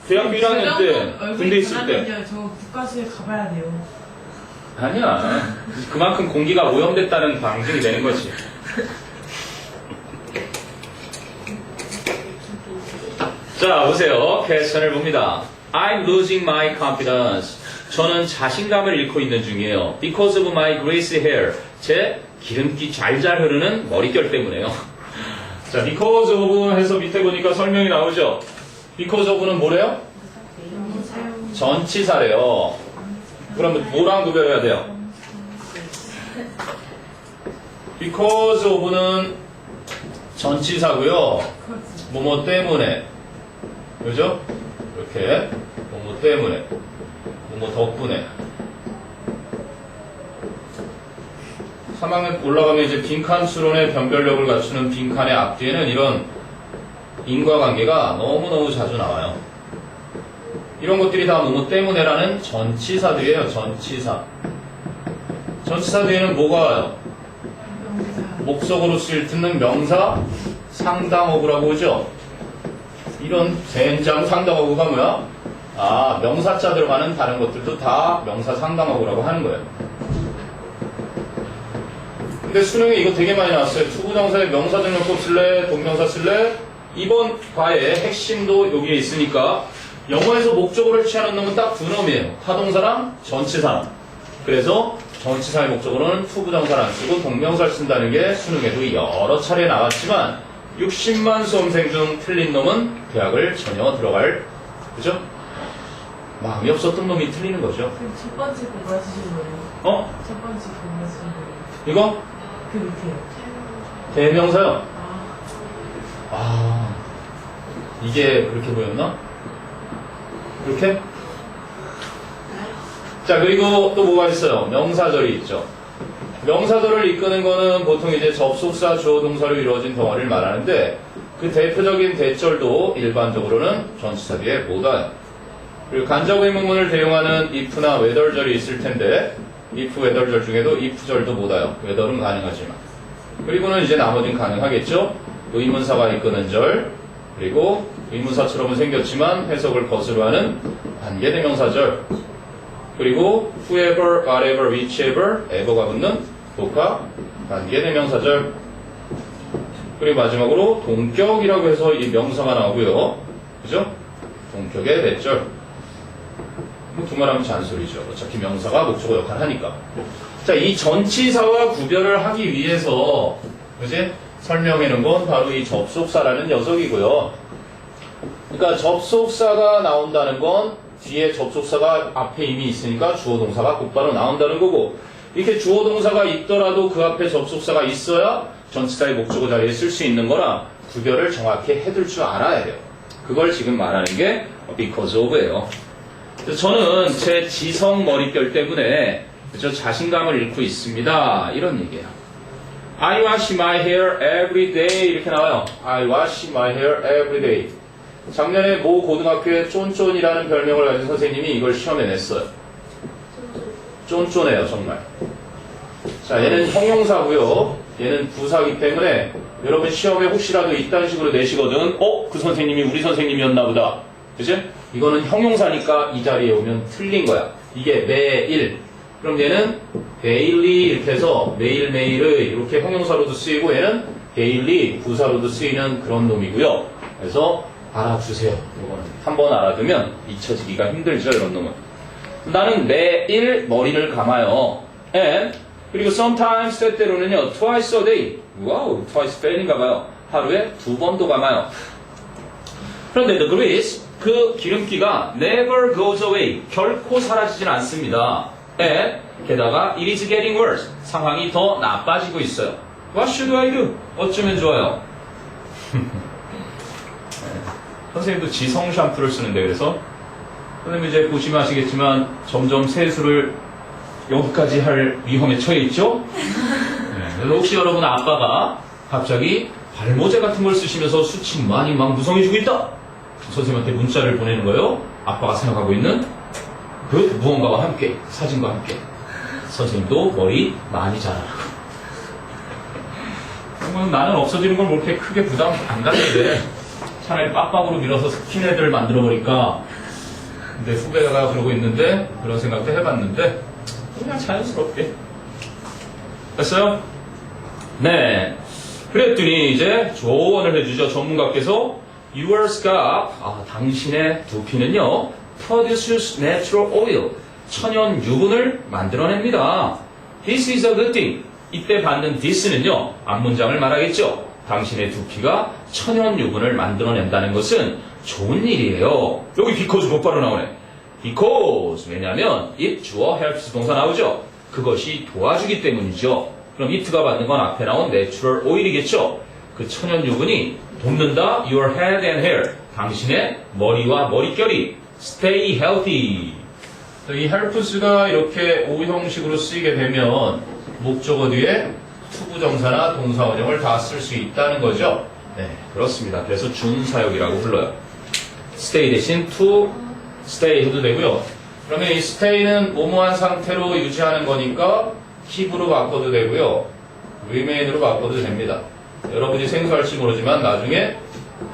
대학교 1학년 때. 군대 있을 때. 저 국가수에 가봐야 돼요. 아니야. 그만큼 공기가 오염됐다는 방증이 되는 거지. 자, 보세요. 퀘스천을 봅니다. I'm losing my confidence. 저는 자신감을 잃고 있는 중이에요. Because of my greasy hair. 제 기름기 잘잘 흐르는 머릿결 때문에요. 자, because of 해서 밑에 보니까 설명이 나오죠. because of는 뭐래요? 전치사래요. 그러면 뭐랑 구별해야 돼요? Because of는 전치사고요. 뭐뭐 때문에. 그죠? 이렇게 뭐뭐 때문에 뭐뭐 덕분에 3학년 올라가면 이제 빈칸 수론의 변별력을 갖추는 빈칸의 앞뒤에는 이런 인과관계가 너무너무 자주 나와요. 이런 것들이 다 뭐뭐 때문에라는 전치사들이에요. 전치사. 전치사 뒤에는 뭐가 와요? 목적으로 쓰일 듣는 명사 상당어구라고 하죠. 이런 젠장 상당어구가 뭐야? 아, 명사자 들어가는 다른 것들도 다 명사 상당어구라고 하는 거예요. 근데 수능에 이거 되게 많이 나왔어요. 투부정사에 명사등용법 쓸래? 동명사 쓸래? 이번 과의 핵심도 여기에 있으니까 영어에서 목적어를 취하는 놈은 딱 두 놈이에요. 타동사랑 전치사랑. 그래서 전치사의 목적어는 투부정사를 안 쓰고 동명사를 쓴다는 게 수능에도 여러 차례 나왔지만 60만 수험생 중 틀린 놈은 대학을 전혀 들어갈, 그죠? 마음이 없었던 놈이 틀리는 거죠. 그럼 첫 번째 거 맞으신 거예요? 어? 첫 번째 거 맞으신 거예요? 이거? 그 밑에요. 대명사요. 아, 이게 그렇게 보였나? 이렇게? 자, 그리고 또 뭐가 있어요? 명사절이 있죠. 명사절을 이끄는 거는 보통 이제 접속사 주어 동사로 이루어진 덩어리를 말하는데 그 대표적인 대절도 일반적으로는 전치사 뒤에 못 와요. 그리고 간접 의문문을 대용하는 if나 whether절이 있을 텐데 if whether절 중에도 if절도 못 와요. whether은 가능하지만. 그리고는 이제 나머지는 가능하겠죠. 의문사가 이끄는 절, 그리고 의문사처럼은 생겼지만 해석을 거스로 하는 관계대명사절, 그리고 whoever, whatever, whichever, ever가 붙는 복합 관계대명사절, 그리고 마지막으로 동격이라고 해서 이 명사가 나오고요. 그죠? 동격의 대절. 뭐 두말하면 잔소리죠. 어차피 명사가 목적어 역할을 하니까. 자, 이 전치사와 구별을 하기 위해서 그지? 설명해 놓은 건 바로 이 접속사라는 녀석이고요. 그러니까 접속사가 나온다는 건 뒤에 접속사가 앞에 이미 있으니까 주어 동사가 곧바로 나온다는 거고, 이렇게 주어 동사가 있더라도 그 앞에 접속사가 있어야 전치사의 목적어 자리에 쓸 수 있는 거라 구별을 정확히 해둘 줄 알아야 돼요. 그걸 지금 말하는 게 because of예요. 저는 제 지성 머릿결 때문에 저 자신감을 잃고 있습니다. 이런 얘기예요. I wash my hair every day 이렇게 나와요. I wash my hair every day. 작년에 모 고등학교에 쫀쫀이라는 별명을 가진 선생님이 이걸 시험에 냈어요. 쫀쫀해요 정말. 자, 얘는 형용사고요. 얘는 부사기 때문에 여러분 시험에 혹시라도 이딴 식으로 내시거든. 그 선생님이 우리 선생님이었나 보다. 그치? 이거는 형용사니까 이 자리에 오면 틀린 거야. 이게 매일. 그럼 얘는 daily 이렇게 해서 매일매일의 이렇게 형용사로도 쓰이고, 얘는 daily 부사로도 쓰이는 그런 놈이고요. 그래서 알아두세요. 이거는 한번 알아두면 잊혀지기가 힘들죠, 이런 놈은. 나는 매일 머리를 감아요. And 그리고 sometimes 때때로는요 twice a day. 와우, twice 팬인가 봐요. 하루에 2번도 감아요. 그런데 the grease, 그 기름기가 never goes away. 결코 사라지진 않습니다. And 게다가 it is getting worse. 상황이 더 나빠지고 있어요. What should I do? 어쩌면 좋아요? 선생님도 지성 샴푸를 쓰는데, 그래서 선생님 이제 보시면 아시겠지만 점점 세수를 여기까지 할 위험에 처해 있죠? 그래서 혹시 여러분 아빠가 갑자기 발모제 같은 걸 쓰시면서 수치 많이 막 무성해지고 있다! 선생님한테 문자를 보내는 거예요. 아빠가 생각하고 있는 그 무언가와 함께, 사진과 함께. 선생님도 머리 많이 자라라고. 나는 없어지는 걸 뭐 이렇게 크게 부담 안 가는데 차라리 빡빡으로 밀어서 스킨헤드를 만들어버릴까. 근데 후배가 그러고 있는데 그런 생각도 해봤는데 그냥 자연스럽게 됐어요? 네. 그랬더니 이제 조언을 해주죠. 전문가께서 Your scalp, 당신의 두피는요 produces natural oil, 천연 유분을 만들어냅니다. This is a good thing. 이때 받는 this는요 앞문장을 말하겠죠. 당신의 두피가 천연 유분을 만들어낸다는 것은 좋은 일이에요. 여기 because 곧바로 나오네. because 왜냐하면 it 주어 helps 동사 나오죠. 그것이 도와주기 때문이죠. 그럼 it가 받는 건 앞에 나온 natural oil이겠죠. 그 천연 유분이 돕는다. your head and hair, 당신의 머리와 머릿결이 stay healthy. 이 helps가 이렇게 O 형식으로 쓰이게 되면 목적어 뒤에 투부정사나 동사원형을 다 쓸 수 있다는 거죠. 네, 그렇습니다. 그래서 준사역이라고 불러요. stay 대신 to stay 해도 되고요. 그러면 이 stay는 뭐뭐한 상태로 유지하는 거니까 keep으로 바꿔도 되고요. remain으로 바꿔도 됩니다. 여러분이 생소할지 모르지만 나중에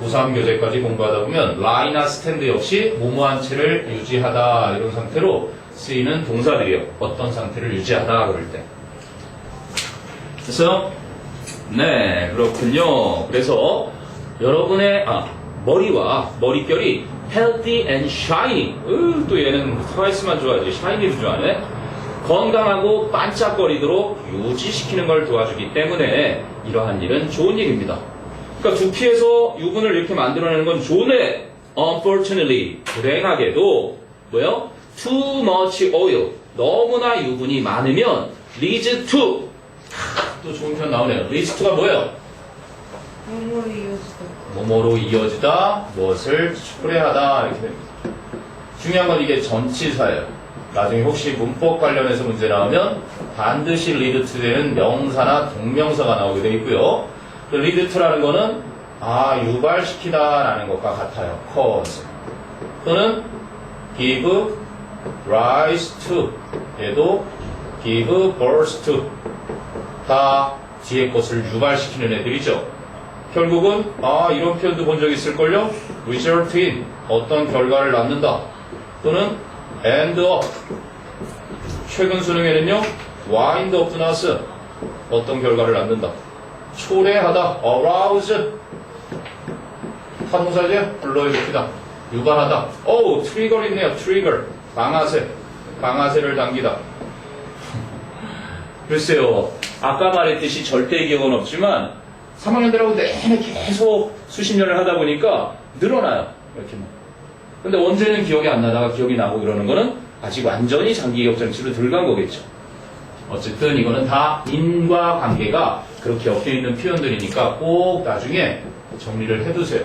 고3 교재까지 공부하다 보면 lie나 stand 역시 뭐뭐한 채를 유지하다 이런 상태로 쓰이는 동사들이에요. 어떤 상태를 유지하다 그럴 때. 됐어요? 네, 그렇군요. 그래서 여러분의 머리와 머릿결이 healthy and shiny. 또 얘는 트와이스만 좋아하지 샤이니도 좋아하네. 건강하고 반짝거리도록 유지시키는 걸 도와주기 때문에 이러한 일은 좋은 일입니다. 그러니까 두피에서 유분을 이렇게 만들어내는 건 좋은데 unfortunately 불행하게도 뭐요? too much oil, 너무나 유분이 많으면 leads to, 또 좋은 표현 나오네요. leads to가 뭐예요? 뭐뭐로 이어지다. 뭐뭐로 이어지다, 무엇을 초래하다 이렇게 됩니다. 중요한 건 이게 전치사예요. 나중에 혹시 문법 관련해서 문제 나오면 반드시 lead to 되는 명사나 동명사가 나오게 되어 있고요. lead to라는 거는 유발시키다 라는 것과 같아요. cause 또는 give rise to, 얘도 give birth to. 다 뒤에 것을 유발시키는 애들이죠. 결국은 이런 표현도 본 적 있을걸요? result in 어떤 결과를 낳는다. 또는 end up 최근 수능에는요 wind up 나스 어떤 결과를 낳는다. 초래하다 arouse 타동사죠? 불러일으키다 유발하다. 트리거 있네요. 트리거 방아쇠를 당기다. 글쎄요, 아까 말했듯이 절대 기억은 없지만 3학년 들하고 내내 계속 수십 년을 하다 보니까 늘어나요. 이렇게만. 근데 언제는 기억이 안 나다가 기억이 나고 이러는 거는 아직 완전히 장기 기억 장치로 들어간 거겠죠. 어쨌든 이거는 다 인과관계가 그렇게 엮여 있는 표현들이니까 꼭 나중에 정리를 해두세요.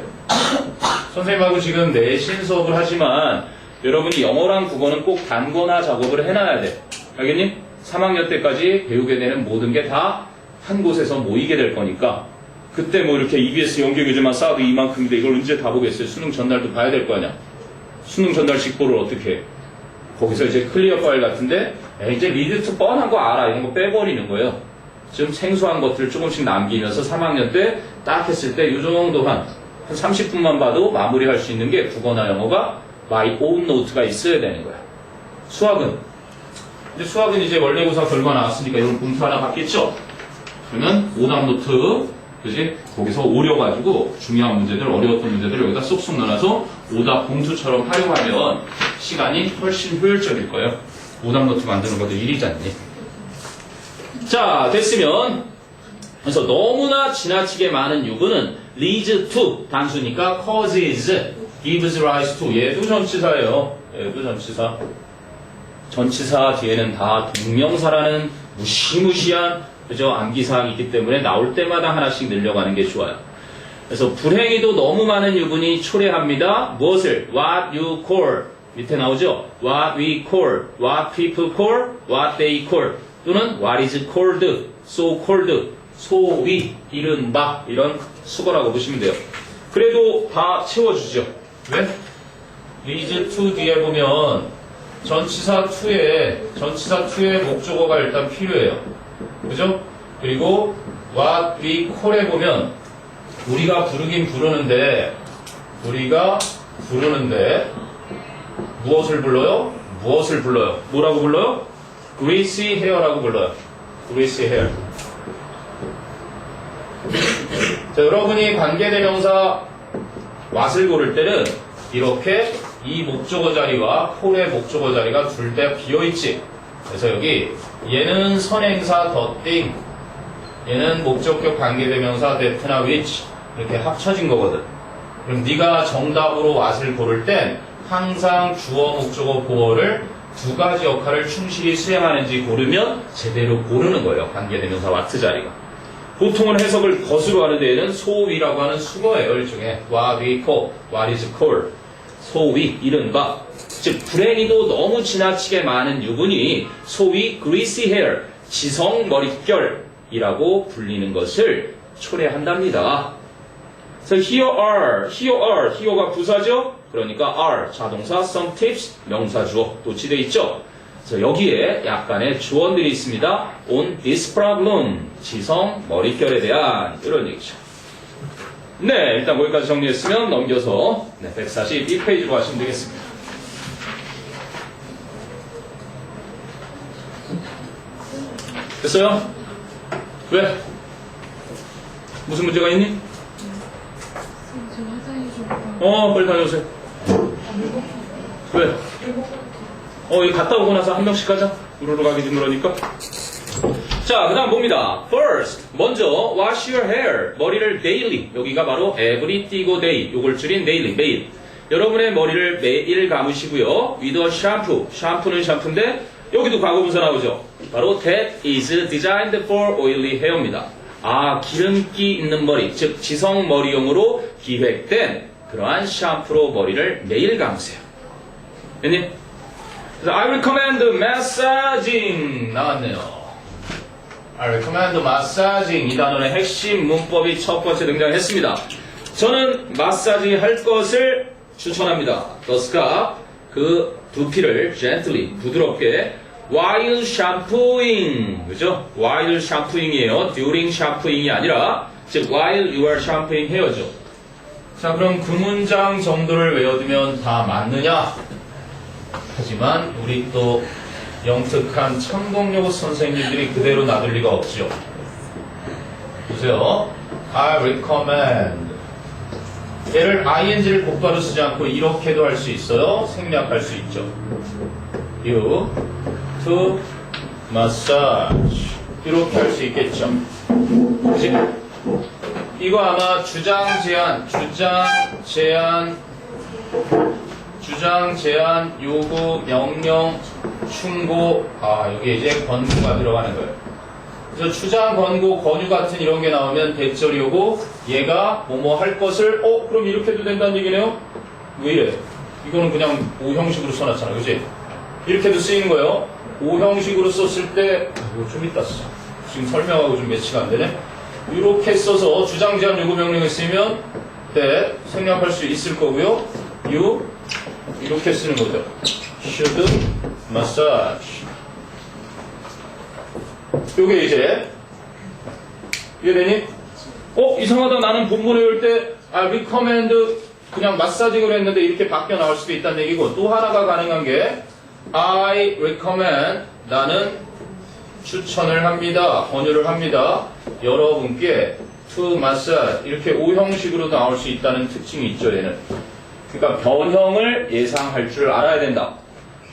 선생님하고 지금 내신 수업을 하지만 여러분이 영어랑 국어는 꼭 단거나 작업을 해놔야 돼. 알겠니? 3학년 때까지 배우게 되는 모든 게 다 한 곳에서 모이게 될 거니까 그때 뭐 이렇게 EBS 연계교재만 쌓아도 이만큼인데 이걸 언제 다 보겠어요? 수능 전날도 봐야 될 거 아니야? 수능 전날 직보를 어떻게 해? 거기서 이제 클리어 파일 같은데 이제 리드 투 뻔한 거 알아 이런 거 빼버리는 거예요. 좀 생소한 것들을 조금씩 남기면서 3학년 때 딱 했을 때 이 정도 한 30분만 봐도 마무리할 수 있는 게 국어나 영어가 my own note가 있어야 되는 거야. 수학은 이제 원래고사 결과 나왔으니까 이런 봉투 하나 받겠죠? 그러면 오답 노트 그지? 거기서 오려가지고 중요한 문제들 어려웠던 문제들을 여기다 쏙쏙 넣어놔서 오답 봉투처럼 활용하면 시간이 훨씬 효율적일 거예요. 오답 노트 만드는 것도 일이잖니. 자, 됐으면 그래서 너무나 지나치게 많은 유부는 leads to 단수니까 causes, gives rise to 얘도 전치사예요. 얘도 전치사. 전치사 뒤에는 다 동명사라는 무시무시한 그죠? 암기사항이기 때문에 나올 때마다 하나씩 늘려가는 게 좋아요. 그래서 불행히도 너무 많은 유분이 초래합니다. 무엇을? What you call 밑에 나오죠? What we call, what people call, what they call 또는 what is called, so called 소위, 이른바 이런 수거라고 보시면 돼요. 그래도 다 채워주죠. 왜? leads to 뒤에 보면 전치사 2에 목적어가 일단 필요해요. 그죠? 그리고 what we call에 보면 우리가 부르긴 부르는데 무엇을 불러요? 뭐라고 불러요? greasy hair라고 불러요. greasy hair. 자, 여러분이 관계대명사 what을 고를 때는 이렇게 이 목적어 자리와 call의 목적어 자리가 둘 다 비어있지. 그래서 여기 얘는 선행사 the thing, 얘는 목적격 관계대명사 that나 which 이렇게 합쳐진 거거든. 그럼 네가 정답으로 what을 고를 땐 항상 주어, 목적어, 보어를 두 가지 역할을 충실히 수행하는지 고르면 제대로 고르는 거예요. 관계대명사 what 자리가. 보통은 해석을 것으로 하는 데에는 소위라고 하는 수거예요. 일종의 what we call, what is called. 소위, 이른바. 즉 불행히도 너무 지나치게 많은 유분이 소위 greasy hair, 지성 머릿결이라고 불리는 것을 초래한답니다. 그래서 here가 부사죠? 그러니까 are, 자동사, some tips, 명사 주어, 도치되어 있죠? 그래서 여기에 약간의 조언들이 있습니다. on this problem, 지성 머릿결에 대한 이런 얘기죠. 네, 일단 거기까지 정리했으면 넘겨서 142페이지로 가시면 되겠습니다. 됐어요? 왜? 무슨 문제가 있니? 저 화장실 좀. 빨리 다녀오세요. 왜? 여기 갔다 오고 나서 한 명씩 가자. 우르르 가기 좀 그러니까. 자, 그 다음 봅니다. First, 먼저 wash your hair. 머리를 daily. 여기가 바로 every 띄고 day. 요걸 줄인 daily, 매일. 여러분의 머리를 매일 감으시고요. with a shampoo. 샴푸는 샴푸인데 여기도 과거분사 나오죠. 바로 that is designed for oily hair입니다. 기름기 있는 머리, 즉 지성 머리용으로 기획된 그러한 샴푸로 머리를 매일 감으세요. 됐니? 그래서 I recommend massaging 나왔네요. I recommend massaging 이 단어의 핵심 문법이 첫 번째 등장했습니다. 저는 마사지 할 것을 추천합니다. 더스가 그 두피를 gently 부드럽게 while shampooing. 그죠? while shampooing이에요. during shampooing이 아니라, 즉, while you are shampooing 헤어져. 자, 그럼 그 문장 정도를 외워두면 다 맞느냐? 하지만, 우리 또 영특한 천공여고 선생님들이 그대로 놔둘 리가 없지요. 보세요. I recommend. 얘를 ing를 곧바로 쓰지 않고 이렇게도 할 수 있어요. 생략할 수 있죠. You to massage. 이렇게 할 수 있겠죠. 그치? 이거 아마 주장, 제한, 요구, 명령, 충고. 여기 이제 권고가 들어가는 거예요. 그래서 주장, 권고, 권유 같은 이런 게 나오면 대절이 오고 얘가 뭐뭐 할 것을 그럼 이렇게 해도 된다는 얘기네요? 왜 이래? 이거는 그냥 오형식으로 써놨잖아. 그지? 이렇게도 쓰이는 거예요. 오형식으로 썼을 때 이거 좀 이따 써. 지금 설명하고 좀 매치가 안 되네. 이렇게 써서 주장, 제한, 요구, 명령을 쓰면 때 생략할 수 있을 거고요. you 이렇게 쓰는 거죠. should massage. 요게 이제 이해되니? 이상하다. 나는 본문에 올 때 recommend 그냥 마사징으로 했는데 이렇게 바뀌어 나올 수도 있다는 얘기고, 또 하나가 가능한 게 I recommend 나는 추천을 합니다. 권유를 합니다. 여러분께 to massage 이렇게 오형식으로 나올 수 있다는 특징이 있죠. 얘는. 그러니까 변형을 예상할 줄 알아야 된다.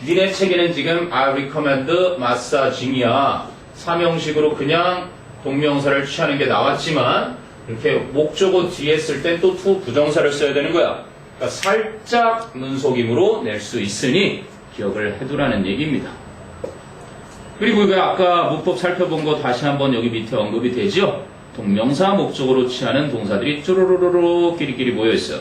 니네 책에는 지금 I recommend massaging이야. 삼형식으로 그냥 동명사를 취하는 게 나왔지만 이렇게 목적어 뒤에 쓸 땐 또 to 부정사를 써야 되는 거야. 그러니까 살짝 문속임으로 낼 수 있으니 기억을 해두라는 얘기입니다. 그리고 그 아까 문법 살펴본 거 다시 한번 여기 밑에 언급이 되죠? 동명사 목적어로 취하는 동사들이 쭈루루루루 끼리끼리 모여있어요.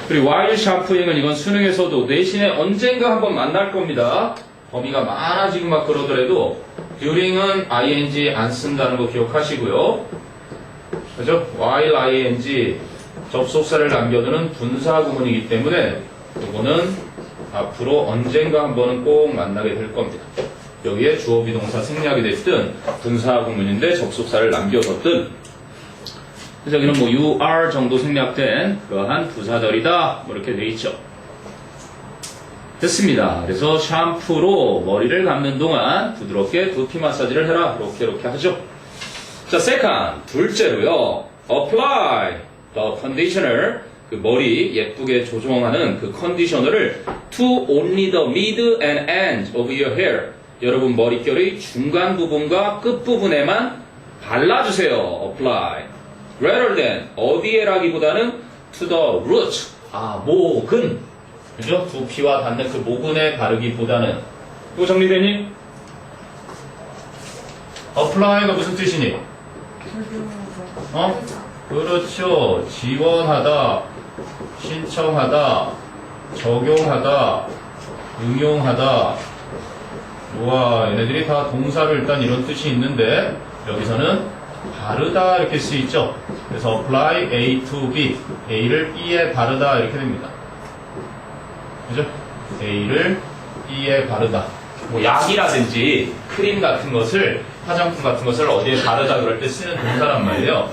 그리고 while shampooing은 이건 수능에서도 대신에 언젠가 한번 만날 겁니다. 범위가 많아지고 막 그러더라도 during은 ing 안 쓴다는 거 기억하시고요. 그죠? while ing 접속사를 남겨두는 분사 구문이기 때문에 이거는 앞으로 언젠가 한 번은 꼭 만나게 될 겁니다. 여기에 주어 비동사 생략이 됐든 분사 구문인데 접속사를 남겨뒀든, 그래서 여기는 뭐 you are 정도 생략된 그러한 부사절이다 뭐 이렇게 돼 있죠. 됐습니다. 그래서 샴푸로 머리를 감는 동안 부드럽게 두피 마사지를 해라. 이렇게 하죠. 자, second, 둘째로요. apply the conditioner, 그 머리 예쁘게 조정하는 그 컨디셔너를 to only the mid and end of your hair. 여러분 머릿결의 중간 부분과 끝 부분에만 발라주세요. apply. rather than 어디에라기보다는 to the root. 목은. 그죠? 두피와 닿는 그 모근에 바르기보다는. 이거 정리되니? apply가 무슨 뜻이니? 그렇죠. 지원하다, 신청하다, 적용하다, 응용하다. 우와, 얘네들이 다 동사를 일단 이런 뜻이 있는데 여기서는 바르다 이렇게 쓰이죠. 그래서 apply A to B, A를 B에 바르다 이렇게 됩니다. 그죠? A를 B에 바르다. 뭐 약이라든지 크림 같은 것을, 화장품 같은 것을 어디에 바르다 그럴 때 쓰는 동사란 말이에요.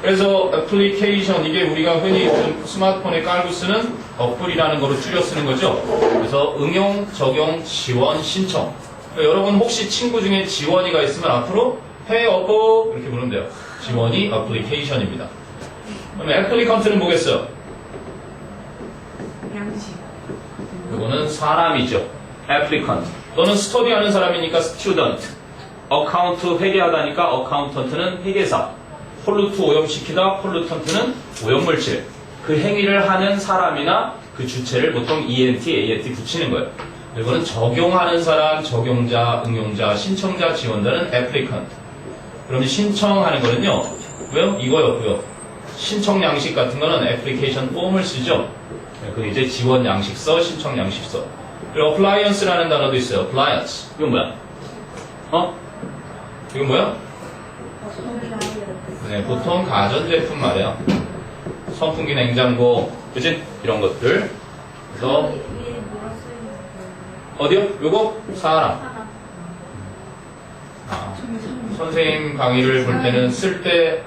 그래서 애플리케이션, 이게 우리가 흔히 요즘 스마트폰에 깔고 쓰는 어플이라는 거로 줄여 쓰는 거죠. 그래서 응용, 적용, 지원, 신청. 그러니까 여러분 혹시 친구 중에 지원이가 있으면 앞으로 hey 어버 이렇게 부르면 돼요. 지원이 애플리케이션입니다. 그럼 애플리컨트는 뭐겠어요? 양식. 이거는 사람이죠. applicant. 또는 스터디 하는 사람이니까 student. 어카운트 회계하다니까 어카운턴트는 회계사. 폴루트 오염시키다, 폴루턴트는 오염물질. 그 행위를 하는 사람이나 그 주체를 보통 ENT, ANT 붙이는 거예요. 이거는 적용하는 사람, 적용자, 응용자, 신청자, 지원자는 applicant. 그럼 신청하는 거는요, 왜요? 이거였고요. 신청 양식 같은 거는 application form을 쓰죠. 그 이제 지원 양식서, 신청 양식서. 그리고 appliance라는 단어도 있어요. appliance. 이건 뭐야? 이건 뭐야? 네, 보통 가전제품 말이야. 선풍기, 냉장고, 그치? 이런 것들. 그래서 어디요? 요거? 사람. 사람. 아, 선생님 강의를 볼 때는 쓸 때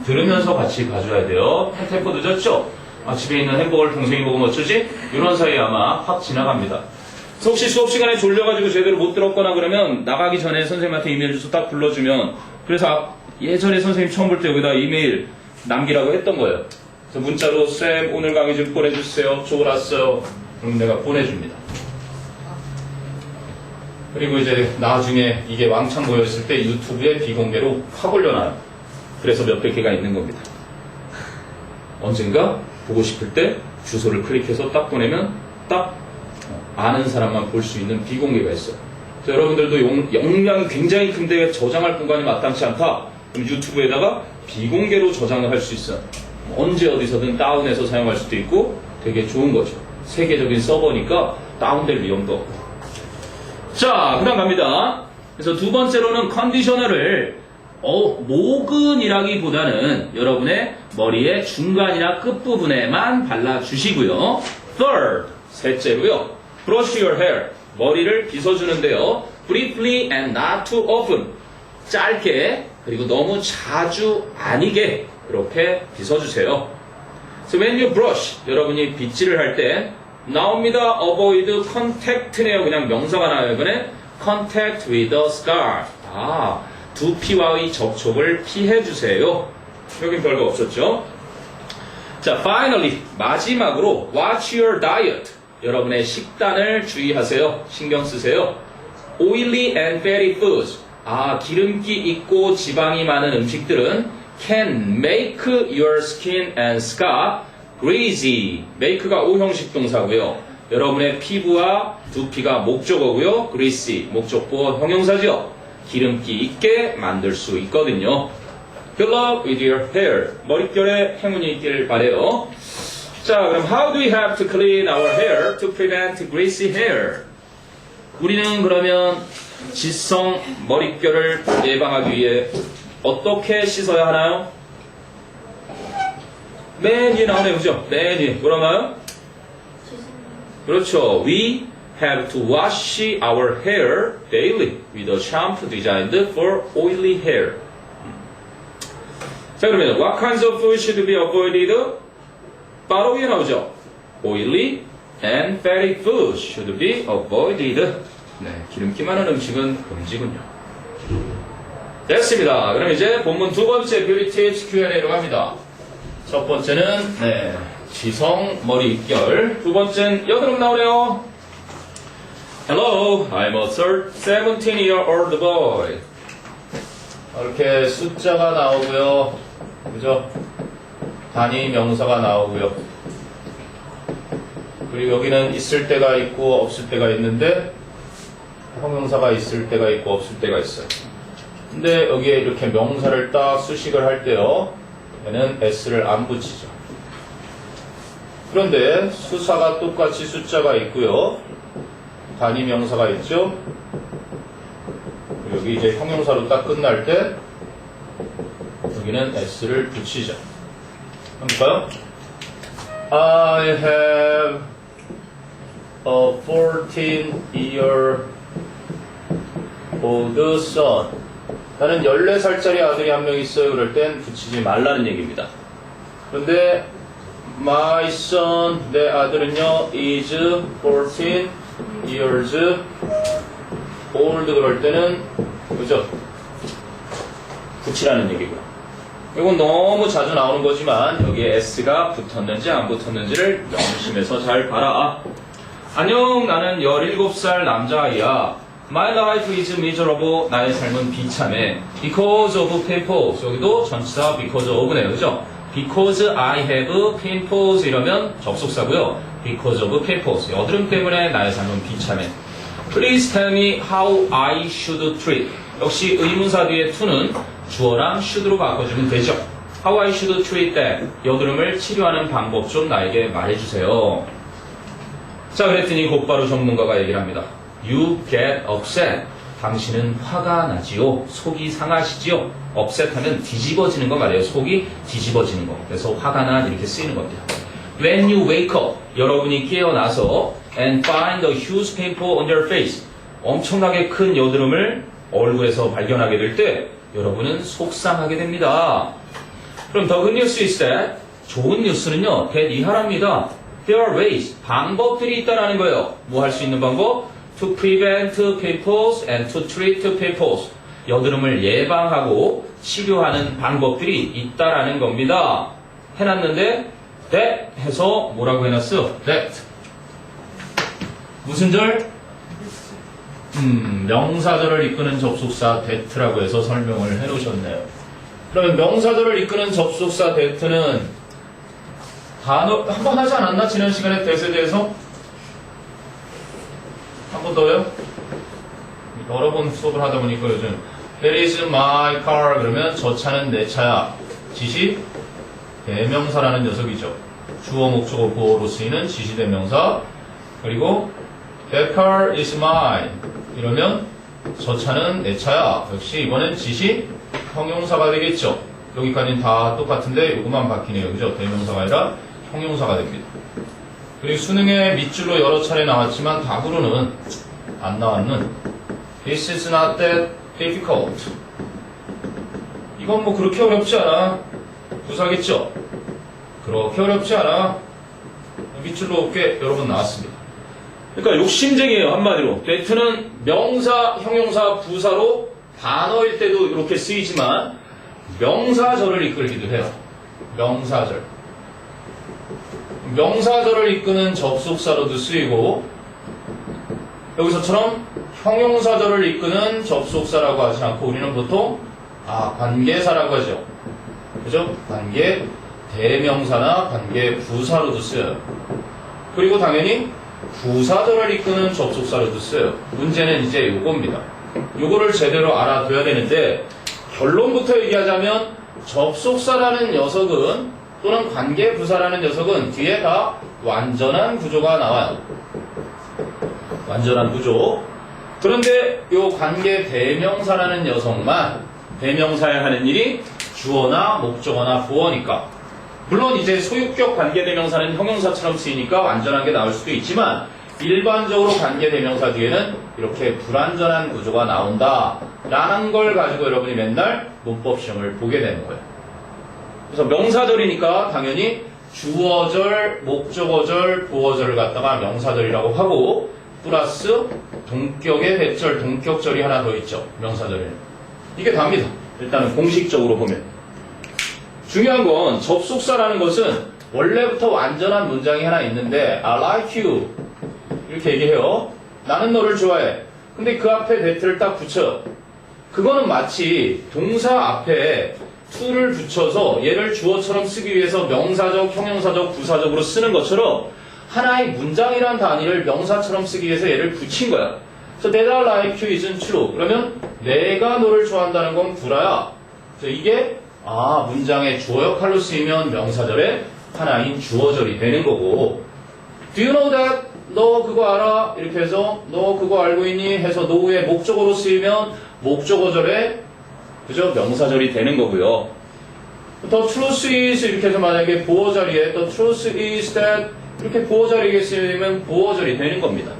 들으면서 같이 봐줘야 돼요. 템포 늦었죠? 아, 집에 있는 햄버거를 동생이 먹으면 어쩌지? 이런 사이에 아마 확 지나갑니다. 그래서 혹시 수업 시간에 졸려가지고 제대로 못 들었거나 그러면 나가기 전에 선생님한테 이메일 주소 딱 불러주면, 그래서 예전에 선생님 처음 볼 때 여기다 이메일 남기라고 했던 거예요. 그래서 문자로 쌤 오늘 강의 좀 보내주세요. 졸았어요. 그럼 내가 보내줍니다. 그리고 이제 나중에 이게 왕창 모였을 때 유튜브에 비공개로 확 올려놔요. 그래서 몇백 개가 있는 겁니다. 언젠가 보고 싶을 때 주소를 클릭해서 딱 보내면 딱 아는 사람만 볼 수 있는 비공개가 있어요. 그래서 여러분들도 용량이 굉장히 큰데 저장할 공간이 마땅치 않다. 그럼 유튜브에다가 비공개로 저장을 할 수 있어요. 언제 어디서든 다운해서 사용할 수도 있고 되게 좋은 거죠. 세계적인 서버니까 다운될 위험도 없고. 자, 그 다음 갑니다. 그래서 두 번째로는 컨디셔너를 모근이라기보다는 여러분의 머리의 중간이나 끝부분에만 발라주시고요. Third, 셋째로요. Brush your hair. 머리를 빗어주는데요. Briefly and not too often. 짧게 그리고 너무 자주 아니게 이렇게 빗어주세요. So when you brush, 여러분이 빗질을 할 때 나옵니다. Avoid contact네요. 그냥 명사가 나와요. 이번에 contact with the scalp. 두피와의 접촉을 피해주세요. 여긴 별거 없었죠. 자, finally, 마지막으로 watch your diet. 여러분의 식단을 주의하세요. 신경 쓰세요. Oily and fatty foods. 기름기 있고 지방이 많은 음식들은 can make your skin and scalp greasy. make가 오형식 동사고요. 여러분의 피부와 두피가 목적어고요. greasy, 목적보 형용사죠. 기름기 있게 만들 수 있거든요. Good luck with your hair. 머릿결에 행운이 있길 바래요. 자, 그럼 how do we have to clean our hair to prevent greasy hair? 우리는 그러면 지성 머릿결을 예방하기 위해 어떻게 씻어야 하나요? 매일 나오네요, 그죠? 매일 뭐라나요? 그렇죠. We have to wash our hair daily with a shampoo designed for oily hair. 자, 그러면 what kinds of food should be avoided? 바로 위에 나오죠. Oily and fatty foods should be avoided. 네, 기름기 많은 음식은 금지군요. 됐습니다. 그럼 이제 본문 두 번째 뷰티 팁스 Q&A로 갑니다. 첫 번째는 지성 머릿결. 두 번째는 여드름 나오네요. Hello, I'm a 17-year-old boy. 이렇게 숫자가 나오고요. 그죠? 단위 명사가 나오고요. 그리고 여기는 있을 때가 있고 없을 때가 있는데 형용사가 있을 때가 있고 없을 때가 있어요. 근데 여기에 이렇게 명사를 딱 수식을 할 때요. 얘는 s를 안 붙이죠. 그런데 수사가 똑같이 숫자가 있고요. 단위 명사가 있죠. 여기 이제 형용사로 딱 끝날 때 여기는 s를 붙이죠. 볼까요? I have a 14-year-old son. 나는 14살짜리 아들이 한 명 있어요. 그럴 땐 붙이지 말라는 얘기입니다. 그런데 my son, 내 아들은요, is 14 years old. 그럴 때는 그죠? 붙이라는 얘기고요. 이건 너무 자주 나오는 거지만 여기에 s가 붙었는지 안 붙었는지를 명심해서 잘 봐라. 안녕, 나는 17살 남자아이야. My life is miserable. 나의 삶은 비참해. Because of pimples. 여기도 전치사 because of네요. 그죠? Because I have pimples 이러면 접속사고요. Because of pimples. 여드름 때문에 나의 삶은 비참해. Please tell me how I should treat. 역시 의문사 뒤에 to는 주어랑 should로 바꿔주면 되죠. How I should treat that. 여드름을 치료하는 방법 좀 나에게 말해주세요. 자, 그랬더니 곧바로 전문가가 얘기를 합니다. You get upset. 당신은 화가 나지요. 속이 상하시지요. upset 하면 뒤집어지는 거 말이에요. 속이 뒤집어지는 거. 그래서 화가 나 이렇게 쓰이는 겁니다. When you wake up, 여러분이 깨어나서 and find a huge pimple on your face, 엄청나게 큰 여드름을 얼굴에서 발견하게 될 때 여러분은 속상하게 됩니다. 그럼 the good news is that, 좋은 뉴스는요, that 이하랍니다. There are ways, 방법들이 있다라는 거예요. 뭐 할 수 있는 방법? To prevent pimples and to treat pimples. 여드름을 예방하고 치료하는 방법들이 있다라는 겁니다. 해놨는데 that 해서 뭐라고 해놨어? that. 무슨 절? 명사절을 이끄는 접속사 that라고 해서 설명을 해놓으셨네요. 그러면 명사절을 이끄는 접속사 that는 단어 한 번 하지 않았나? 지난 시간에 that에 대해서? 한 번 더요? 여러 번 수업을 하다 보니까 요즘 That is my car 그러면 저 차는 내 차야. 지시 대명사라는 녀석이죠. 주어 목적어 보어로 쓰이는 지시 대명사. 그리고 That car is mine 이러면 저 차는 내 차야. 역시 이번엔 지시 형용사가 되겠죠. 여기까지는 다 똑같은데 요것만 바뀌네요. 그죠? 대명사가 아니라 형용사가 됩니다. 그리고 수능에 밑줄로 여러 차례 나왔지만 답으로는 안 나왔는 This is not that difficult. 이건 뭐 그렇게 어렵지 않아. 부사겠죠? 그렇게 어렵지 않아. 밑줄로 없게 여러 번 나왔습니다. 그러니까 욕심쟁이에요. 한마디로. that는 명사, 형용사, 부사로 단어일 때도 이렇게 쓰이지만 명사절을 이끌기도 해요. 명사절. 명사절을 이끄는 접속사로도 쓰이고 여기서처럼 형용사절을 이끄는 접속사라고 하지 않고 우리는 보통 관계사라고 하죠. 그죠? 관계 대명사나 관계 부사로도 쓰여요. 그리고 당연히 부사절을 이끄는 접속사로도 쓰여요. 문제는 이제 요겁니다. 요거를 제대로 알아둬야 되는데 결론부터 얘기하자면 접속사라는 녀석은 또는 관계 부사라는 녀석은 뒤에 다 완전한 구조가 나와요. 완전한 구조. 그런데 요 관계 대명사라는 녀석만 대명사에 하는 일이 주어나 목적어나 보어니까 물론 이제 소유격 관계 대명사는 형용사처럼 쓰이니까 완전한 게 나올 수도 있지만 일반적으로 관계 대명사 뒤에는 이렇게 불완전한 구조가 나온다 라는 걸 가지고 여러분이 맨날 문법 시험을 보게 되는 거예요. 그래서 명사절이니까 당연히 주어절, 목적어절, 보어절을 갖다가 명사절이라고 하고 플러스 동격의 대절, 동격절이 하나 더 있죠. 명사절에는. 이게 답니다. 일단은 공식적으로 보면. 중요한 건 접속사라는 것은 원래부터 완전한 문장이 하나 있는데 I like you 이렇게 얘기해요. 나는 너를 좋아해. 근데 그 앞에 that를 딱 붙여요. 그거는 마치 동사 앞에 to를 붙여서 얘를 주어처럼 쓰기 위해서 명사적, 형용사적, 부사적으로 쓰는 것처럼 하나의 문장이란 단위를 명사처럼 쓰기 위해서 얘를 붙인 거야. So that I like you isn't true. 그러면 내가 너를 좋아한다는 건 불화야. 그래서 이게 문장의 주어 역할로 쓰이면 명사절의 하나인 주어절이 되는 거고 Do you know that? 너 그거 알아? 이렇게 해서 너 그거 알고 있니? 해서 know의 목적어로 쓰이면 목적어절의 그죠? 명사절이 되는 거고요. The truth is 이렇게 해서 만약에 보어 자리에 The truth is that 이렇게 보어 자리에 쓰이면 보어절이 되는 겁니다.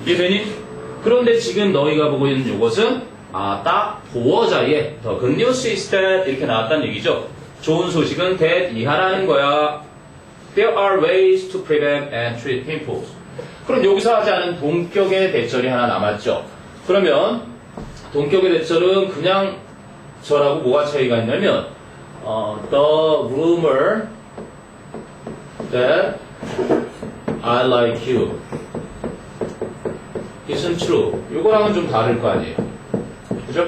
이해되니? 그런데 지금 너희가 보고 있는 이것은 딱 보어 자리에 The good news is that 이렇게 나왔다는 얘기죠. 좋은 소식은 that 이하라는 거야. There are ways to prevent and treat pimples. 그럼 여기서 하지 않은 동격의 대절이 하나 남았죠. 그러면 동격의 대절은 그냥 저라고 뭐가 차이가 있냐면 The rumor that I like you isn't true. 이거랑은 좀 다를 거 아니에요. 그죠?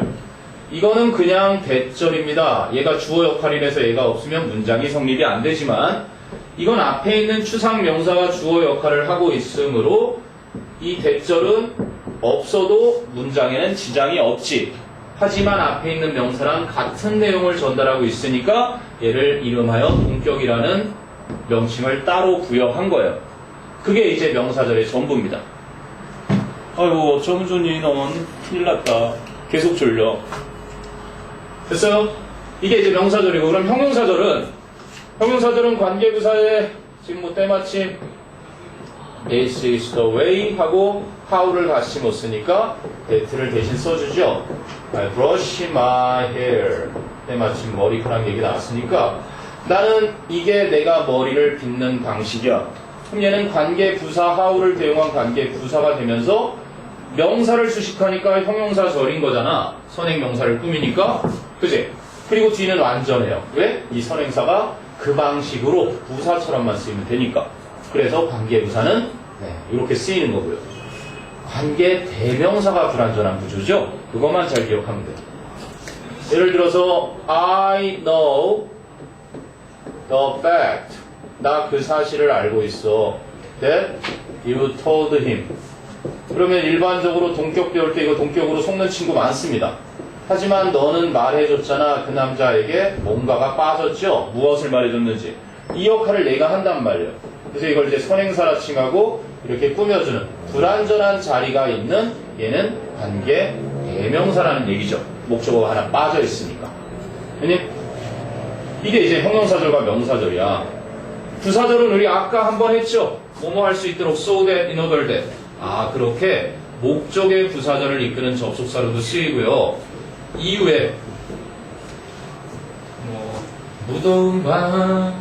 이거는 그냥 대절입니다. 얘가 주어 역할이라서 얘가 없으면 문장이 성립이 안 되지만 이건 앞에 있는 추상 명사가 주어 역할을 하고 있으므로 이 대절은 없어도 문장에는 지장이 없지. 하지만 앞에 있는 명사랑 같은 내용을 전달하고 있으니까 얘를 이름하여 동격이라는 명칭을 따로 부여한 거예요. 그게 이제 명사절의 전부입니다. 아이고 정준이 넌 큰일 났다. 계속 졸려. 됐어요? 이게 이제 명사절이고 그럼 형용사절은 관계부사의 지금 뭐 때마침 This is the way 하고 how를 같이 못 쓰니까 that를 대신 써주죠. I brush my hair. 때마침 머리카락 얘기 나왔으니까 나는 이게 내가 머리를 빗는 방식이야. 그럼 얘는 관계 부사 how를 대용한 관계 부사가 되면서 명사를 수식하니까 형용사절인 거잖아. 선행명사를 꾸미니까. 그지? 그리고 뒤는 완전해요. 왜? 이 선행사가 그 방식으로 부사처럼만 쓰이면 되니까. 그래서 관계부사는 이렇게 쓰이는 거고요. 관계 대명사가 불완전한 구조죠. 그것만 잘 기억하면 돼요. 예를 들어서 I know the fact. 나 그 사실을 알고 있어. That you told him. 그러면 일반적으로 동격 배울 때 이거 동격으로 속는 친구 많습니다. 하지만 너는 말해줬잖아. 그 남자에게 뭔가가 빠졌죠. 무엇을 말해줬는지. 이 역할을 내가 한단 말이에요. 그래서 이걸 이제 선행사라 칭하고 이렇게 꾸며주는 불완전한 자리가 있는 얘는 관계 대명사라는 얘기죠. 목적어가 하나 빠져 있으니까. 왜냐면 이게 이제 형용사절과 명사절이야. 부사절은 우리 아까 한번 했죠. 뭐뭐 할 수 있도록 so that, in order that. 아, 그렇게 목적의 부사절을 이끄는 접속사로도 쓰이고요. 이후에 뭐 무더운 밤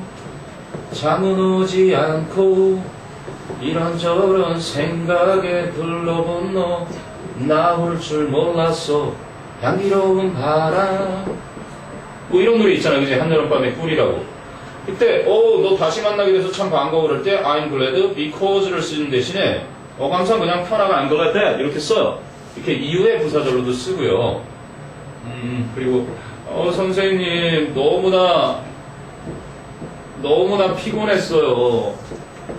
잠은 오지 않고 이런저런 생각에 둘러본 너 나올 줄 몰랐어 향기로운 바람 뭐 이런 노래 있잖아요. 그지? 한여름밤의 꿀이라고. 그때 너 다시 만나게 돼서 참 반가워 그럴 때 I'm glad because를 쓰는 대신에 어감상 그냥 편하가 I'm glad that 이렇게 써요. 이렇게 이후의 부사절로도 쓰고요. 그리고 선생님 너무나 피곤했어요.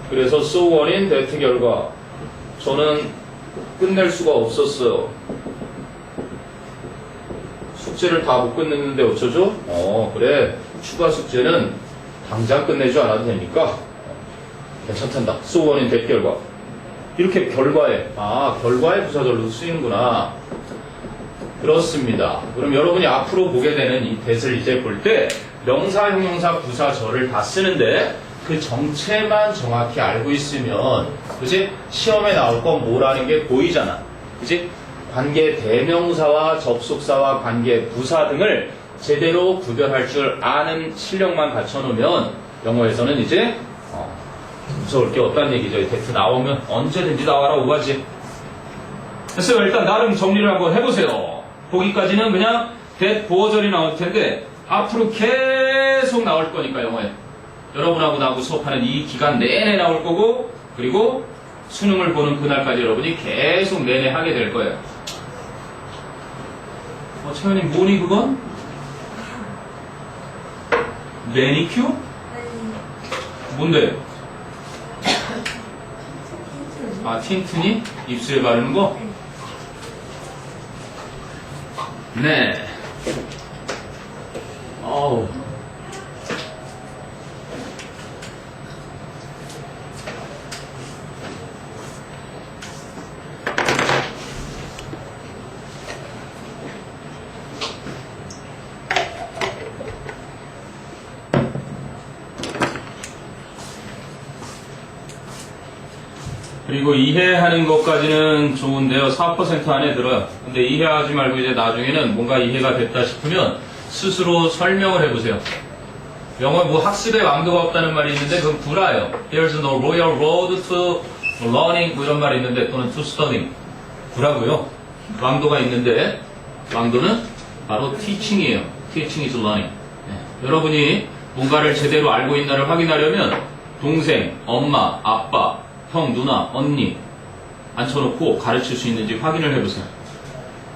그래서 so on인 that 결과 저는 끝낼 수가 없었어요. 숙제를 다 못 끝냈는데 어쩌죠? 그래. 추가 숙제는 당장 끝내지 않아도 되니까 괜찮단다. so on인 that 결과. 이렇게 결과에 부사절로도 쓰이는구나. 그렇습니다. 그럼 여러분이 앞으로 보게 되는 이 that을 이제 볼 때 명사, 형용사, 부사절을 다 쓰는데 그 정체만 정확히 알고 있으면 그치? 시험에 나올 건 뭐라는 게 보이잖아. 그치? 관계 대명사와 접속사와 관계 부사 등을 제대로 구별할 줄 아는 실력만 갖춰놓으면 영어에서는 이제 무서울 게 없다는 얘기죠. 이 that 나오면 언제든지 나와라 오가지. 됐어요. 일단 나름 정리를 한번 해보세요. 보기까지는 그냥 that 보어절이 나올 텐데 앞으로 계속 나올 거니까 영어에 여러분하고 나하고 수업하는 이 기간 내내 나올 거고 그리고 수능을 보는 그날까지 여러분이 계속 내내 하게 될 거예요. 채연님 뭐니 그건? 매니큐? 뭔데? 틴트니? 입술에 바르는 거? 네. 어우. 그리고 이해하는 것까지는 좋은데요. 4% 안에 들어요. 근데 이해하지 말고 이제 나중에는 뭔가 이해가 됐다 싶으면 스스로 설명을 해보세요. 영어 뭐 학습의 왕도가 없다는 말이 있는데 그건 불화예요. There's no royal road to learning 뭐 이런 말이 있는데 또는 to studying. 불화고요. 왕도가 있는데 왕도는 바로 teaching이에요. Teaching is learning. 여러분이 뭔가를 제대로 알고 있나를 확인하려면 동생, 엄마, 아빠, 형, 누나, 언니 앉혀놓고 가르칠 수 있는지 확인을 해보세요.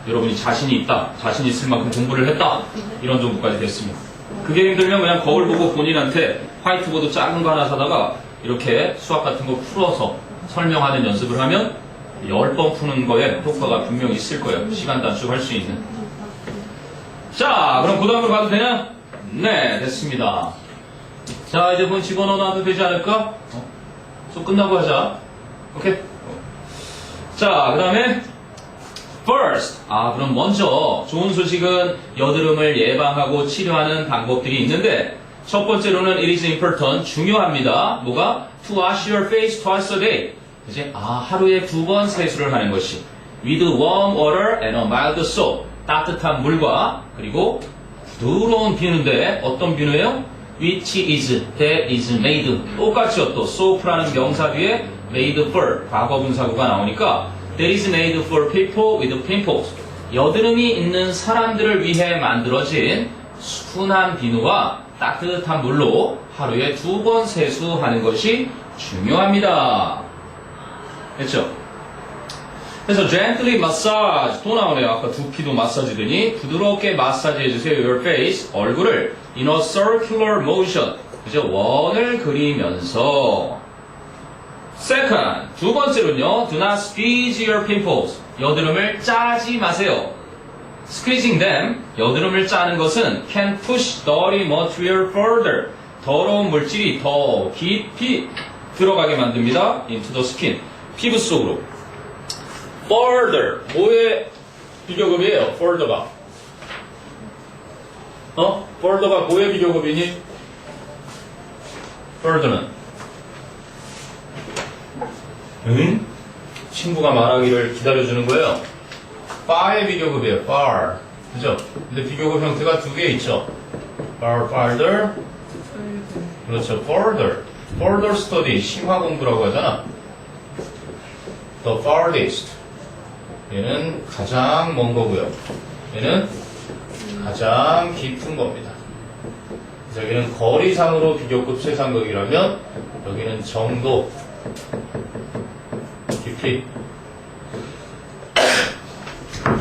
여러분이 자신이 있다, 자신 있을 만큼 공부를 했다 이런 정도까지 됐습니다. 그게 힘들면 그냥 거울 보고 본인한테 화이트보드 작은 거 하나 사다가 이렇게 수학 같은 거 풀어서 설명하는 연습을 하면 10번 푸는 거에 효과가 분명히 있을 거예요. 시간 단축할 수 있는. 자, 그럼 그 다음으로 가도 되냐? 네, 됐습니다. 자, 이제 본 집어넣어놔도 되지 않을까? 수업 끝나고 하자. 오케이? 자, 그 다음에 first. 그럼 먼저 좋은 소식은 여드름을 예방하고 치료하는 방법들이 있는데 첫 번째로는 it is important, 중요합니다. 뭐가? To wash your face twice a day. 이제 하루에 2번 세수를 하는 것이 with warm water and a mild soap. 따뜻한 물과 그리고 부드러운 비누인데 어떤 비누예요? which is, that is made. 똑같죠. 또 soap라는 명사 뒤에 made for 과거 분사구가 나오니까 that is made for people with pimples. 여드름이 있는 사람들을 위해 만들어진 순한 비누와 따뜻한 물로 하루에 2번 세수하는 것이 중요합니다. 됐죠? 그래서 gently massage 또 나오네요. 아까 두피도 마사지더니 부드럽게 마사지 해주세요. your face 얼굴을 in a circular motion 그죠? 원을 그리면서 second 두 번째로는요. do not squeeze your pimples 여드름을 짜지 마세요. squeezing them 여드름을 짜는 것은 can push dirty material further 더러운 물질이 더 깊이 들어가게 만듭니다. into the skin 피부 속으로 further 뭐의 비교급이에요? further가 further가 뭐의 비교급이니? further는 응? 친구가 말하기를 기다려주는 거예요. far의 비교급이에요. far 그죠? 근데 비교급 형태가 2개 있죠. far, farther 그렇죠. further further study 심화 공부라고 하잖아. the farthest 얘는 가장 먼 거고요. 얘는 가장 깊은 겁니다. 그래서 여기는 거리상으로 비교급 최상극이라면 여기는 정도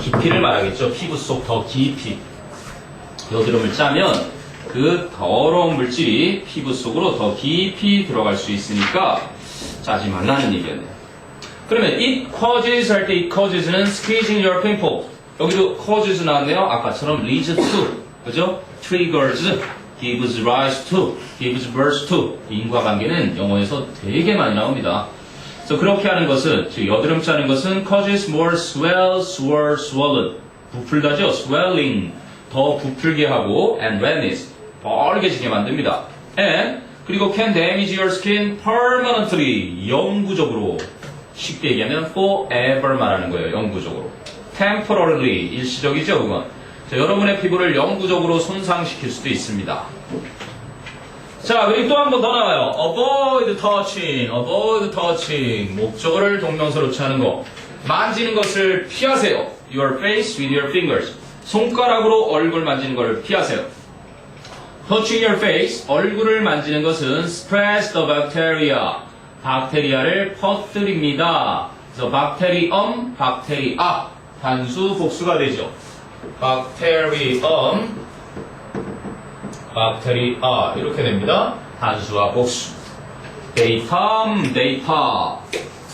깊이를 말하겠죠. 피부 속 더 깊이 여드름을 짜면 그 더러운 물질이 피부 속으로 더 깊이 들어갈 수 있으니까 짜지 말라는 얘기였네요. 그러면 it causes 할 때 it causes는 squeezing your pimple 여기도 causes 나왔네요. 아까처럼 leads to 그죠? triggers gives rise to gives birth to 인과관계는 영어에서 되게 많이 나옵니다. 그래서 그렇게 하는 것은 즉 여드름 짜는 것은 causes more swell, swell, swollen 부풀다죠. swelling 더 부풀게 하고 and redness 빨개지게 만듭니다. and 그리고 can damage your skin permanently 영구적으로 쉽게 얘기하면 forever 말하는 거예요. 영구적으로 temporarily 일시적이죠. 그건 자, 여러분의 피부를 영구적으로 손상시킬 수도 있습니다. 자, 그리고 또 한 번 더 나와요. avoid touching, avoid touching. 목적어를 동명사로 취하는 거. 만지는 것을 피하세요. Your face with your fingers. 손가락으로 얼굴 만지는 것을 피하세요. Touching your face, 얼굴을 만지는 것은 spreads the bacteria. 박테리아를 퍼뜨립니다. 그래서 bacterium, bacteria. 단수 복수가 되죠. bacterium. 박테리아 이렇게 됩니다. 단수와 복수. 데이텀, 데이터.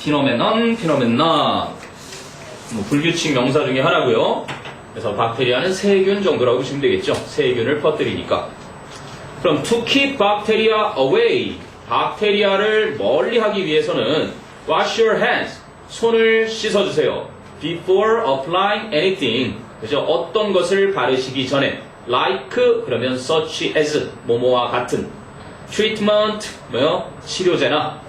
피노메넌, 피노메나. 불규칙 명사 중에 하나고요. 그래서 박테리아는 세균 정도라고 보시면 되겠죠. 세균을 퍼뜨리니까. 그럼 to keep bacteria away. 박테리아를 멀리하기 위해서는 wash your hands. 손을 씻어주세요. Before applying anything. 그죠? 어떤 것을 바르시기 전에. like 그러면 such as 뭐뭐와 같은 treatment 뭐요 치료제나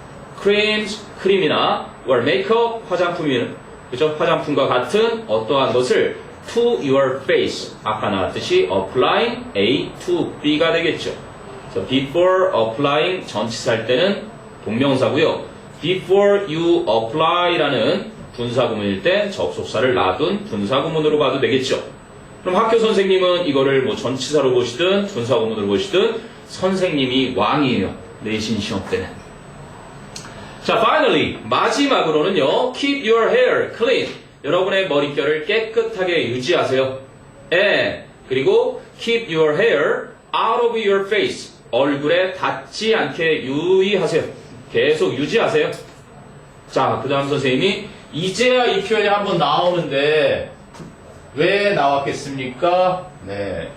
creams 크림이나 or makeup 화장품이는 그죠 화장품과 같은 어떠한 것을 to your face 아까 나왔듯이 applying A to B가 되겠죠. 그래서 before applying 전치사일 때는 동명사고요. before you apply라는 분사구문일 때 접속사를 놔둔 분사구문으로 봐도 되겠죠. 그럼 학교 선생님은 이거를 뭐 전치사로 보시든 분사구문으로 보시든 선생님이 왕이에요. 내신 시험 때는. 자, finally 마지막으로는요. keep your hair clean. 여러분의 머릿결을 깨끗하게 유지하세요. and 그리고 keep your hair out of your face. 얼굴에 닿지 않게 유의하세요. 계속 유지하세요. 자, 그 다음 선생님이 이제야 이 표현이 한번 나오는데 왜 나왔겠습니까? 네,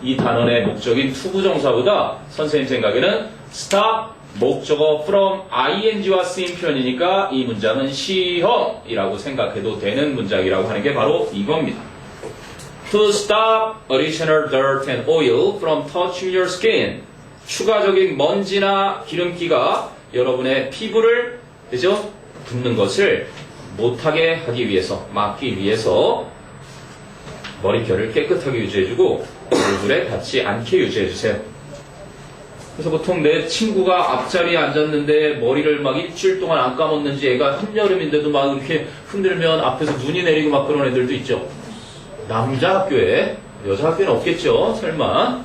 이 단원의 목적인 투부정사보다 선생님 생각에는 stop 목적어 from ing와 쓰인 표현이니까 이 문장은 시험이라고 생각해도 되는 문장이라고 하는 게 바로 이겁니다. To stop additional dirt and oil from touching your skin. 추가적인 먼지나 기름기가 여러분의 피부를 그죠? 붙는 것을 못하게 하기 위해서, 막기 위해서 머리결을 깨끗하게 유지해주고 얼굴에 닿지 않게 유지해주세요. 그래서 보통 내 친구가 앞자리에 앉았는데 머리를 막 일주일 동안 안 감았는지 애가 한여름인데도 막 이렇게 흔들면 앞에서 눈이 내리고 막 그런 애들도 있죠. 남자 학교에, 여자 학교는 없겠죠, 설마.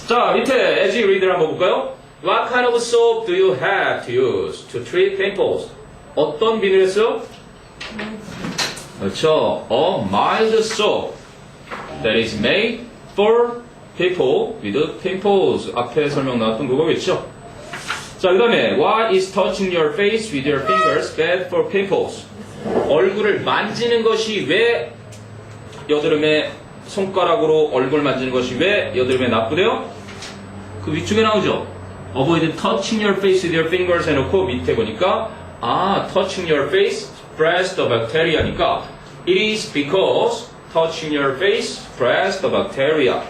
자, 밑에 as you read를 한번 볼까요? What kind of soap do you have to use to treat pimples? 어떤 비누를 했어요? 그렇죠. A mild soap that is made for people with pimples. 앞에 설명 나왔던 그거겠죠. 자, 그 다음에 Why is touching your face with your fingers bad for pimples? 얼굴을 만지는 것이 왜 여드름에 손가락으로 얼굴 만지는 것이 왜 여드름에 나쁘대요? 그 위쪽에 나오죠. Avoid touching your face with your fingers 해놓고 밑에 보니까 touching your face spreads the bacteria니까 it is because touching your face spreads the bacteria.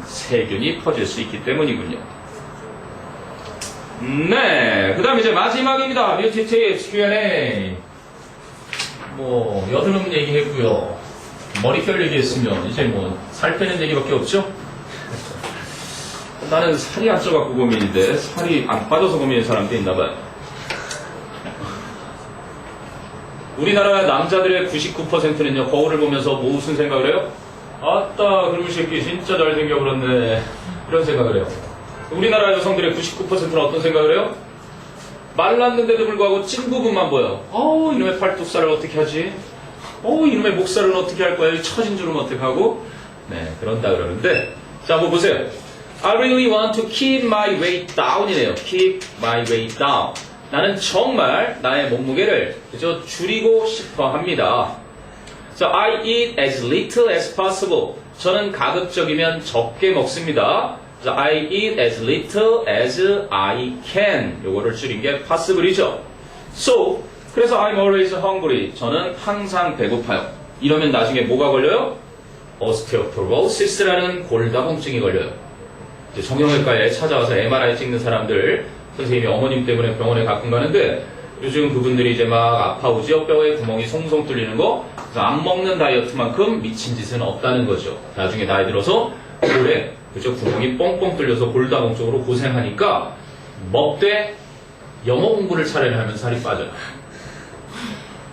세균이 퍼질 수 있기 때문이군요. 네, 그 다음 이제 마지막입니다. 뷰티 팁스 Q&A. 뭐 여드름 얘기했고요. 머리결 얘기했으면 이제 뭐 살 빼는 얘기밖에 없죠? 나는 살이 안 쪄갖고 고민인데 살이 안 빠져서 고민인 사람도 있나봐요. 우리나라 남자들의 99%는요 거울을 보면서 무슨 생각을 해요? 아따 그놈의 새끼 진짜 잘생겨버렸네 이런 생각을 해요. 우리나라 여성들의 99%는 어떤 생각을 해요? 말랐는데도 불구하고 찐 부분만 보여. 이놈의 팔뚝살을 어떻게 하지? 이놈의 목살은 어떻게 할 거야? 이 처진 줄은 어떻게 하고? 네, 그런다 그러는데 자, 한번 보세요. I really want to keep my weight down이네요. keep my weight down. 나는 정말 나의 몸무게를 그저 줄이고 싶어 합니다. So I eat as little as possible. 저는 가급적이면 적게 먹습니다. So I eat as little as I can. 요거를 줄인 게 possible이죠. So 그래서 I'm always hungry. 저는 항상 배고파요. 이러면 나중에 뭐가 걸려요? osteoporosis라는 골다공증이 걸려요. 이제 정형외과에 찾아와서 MRI 찍는 사람들 선생님이 어머님 때문에 병원에 가끔 가는데 요즘 그분들이 이제 막 아파오지요. 뼈에 구멍이 송송 뚫리는 거. 그래서 안 먹는 다이어트만큼 미친 짓은 없다는 거죠. 나중에 나이 들어서 볼에 그죠 구멍이 뻥뻥 뚫려서 골다공증으로 고생하니까 먹되 영어 공부를 차라리 하면 살이 빠져요.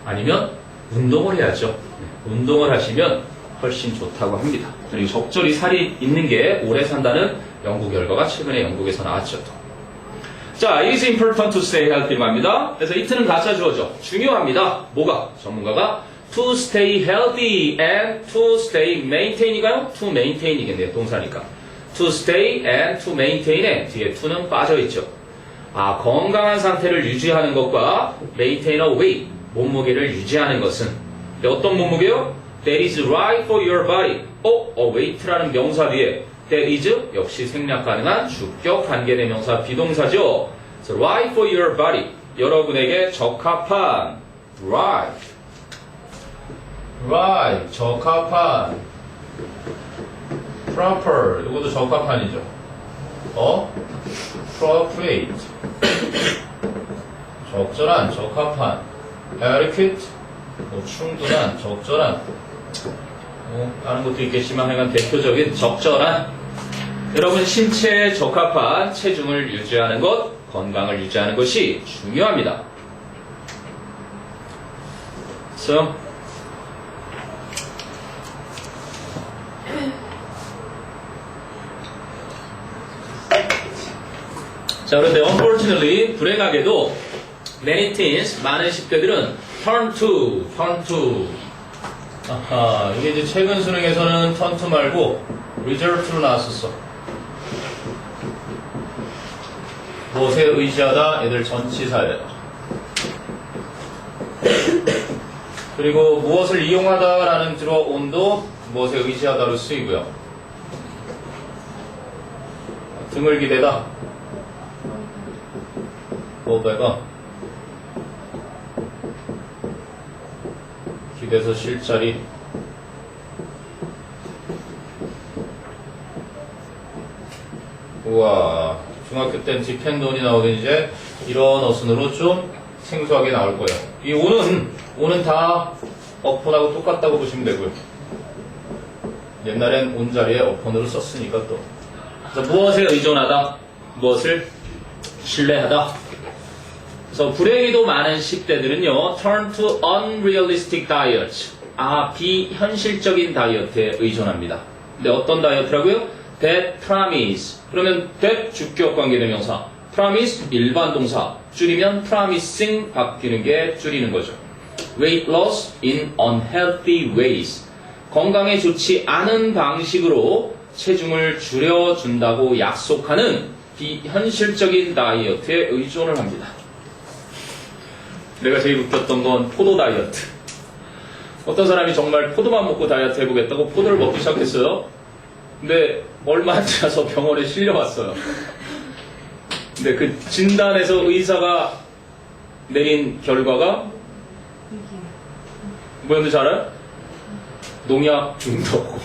아니면 운동을 해야죠. 운동을 하시면 훨씬 좋다고 합니다. 그리고 적절히 살이 있는 게 오래 산다는 연구 결과가 최근에 영국에서 나왔죠. 자, it is important to stay healthy로 합니다. 그래서 it는 가짜 주어죠. 중요합니다. 뭐가? 전문가가 to stay healthy and to stay maintain이가요? to maintain이겠네요. 동사니까. to stay and to maintain에 뒤에 to는 빠져있죠. 건강한 상태를 유지하는 것과 maintain a weight, 몸무게를 유지하는 것은 어떤 몸무게요? That is right for your body. a weight라는 명사 뒤에 that is 역시 생략 가능한 주격 관계대명사 비동사죠. So right for your body. 여러분에게 적합한 right. right 적합한 proper 이것도 적합한이죠. appropriate 적절한 적합한 adequate 충분한 적절한 다른 것도 있겠지만 하여간 대표적인 적절한 여러분 신체에 적합한 체중을 유지하는 것, 건강을 유지하는 것이 중요합니다. 그래서 자, 그런데 unfortunately 불행하게도 many teens 많은 10대들은 turn to 이게 이제 최근 수능에서는 turn to 말고 result로 나왔었어. 무엇에 의지하다 애들 전치사예요. 그리고 무엇을 이용하다라는 들어온도 무엇에 의지하다로 쓰이고요. 등을 기대다 뭐다가 기대서 쉴자리 우와, 중학교 땐 depend on이 나오던 이제 이런 어순으로 좀 생소하게 나올 거예요. 이 on은 다 upon하고 똑같다고 보시면 되고요. 옛날엔 on 자리에 upon으로 썼으니까 또. 그래서 무엇에 의존하다, 무엇을 신뢰하다. 그래서 불행히도 많은 10대들은요, turn to unrealistic diets. 비현실적인 다이어트에 의존합니다. 근데 어떤 다이어트라고요? That promise. 그러면 that 주격 관계대명사. promise 일반 동사. 줄이면 promising 바뀌는 게 줄이는 거죠. Weight loss in unhealthy ways. 건강에 좋지 않은 방식으로 체중을 줄여준다고 약속하는 비현실적인 다이어트에 의존을 합니다. 내가 제일 웃겼던 건 포도 다이어트. 어떤 사람이 정말 포도만 먹고 다이어트 해보겠다고 포도를 먹기 시작했어요. 근데 얼마 안 지나서 병원에 실려왔어요. 근데 그 진단에서 의사가 내린 결과가 뭐였는지 알아요? 농약 중독.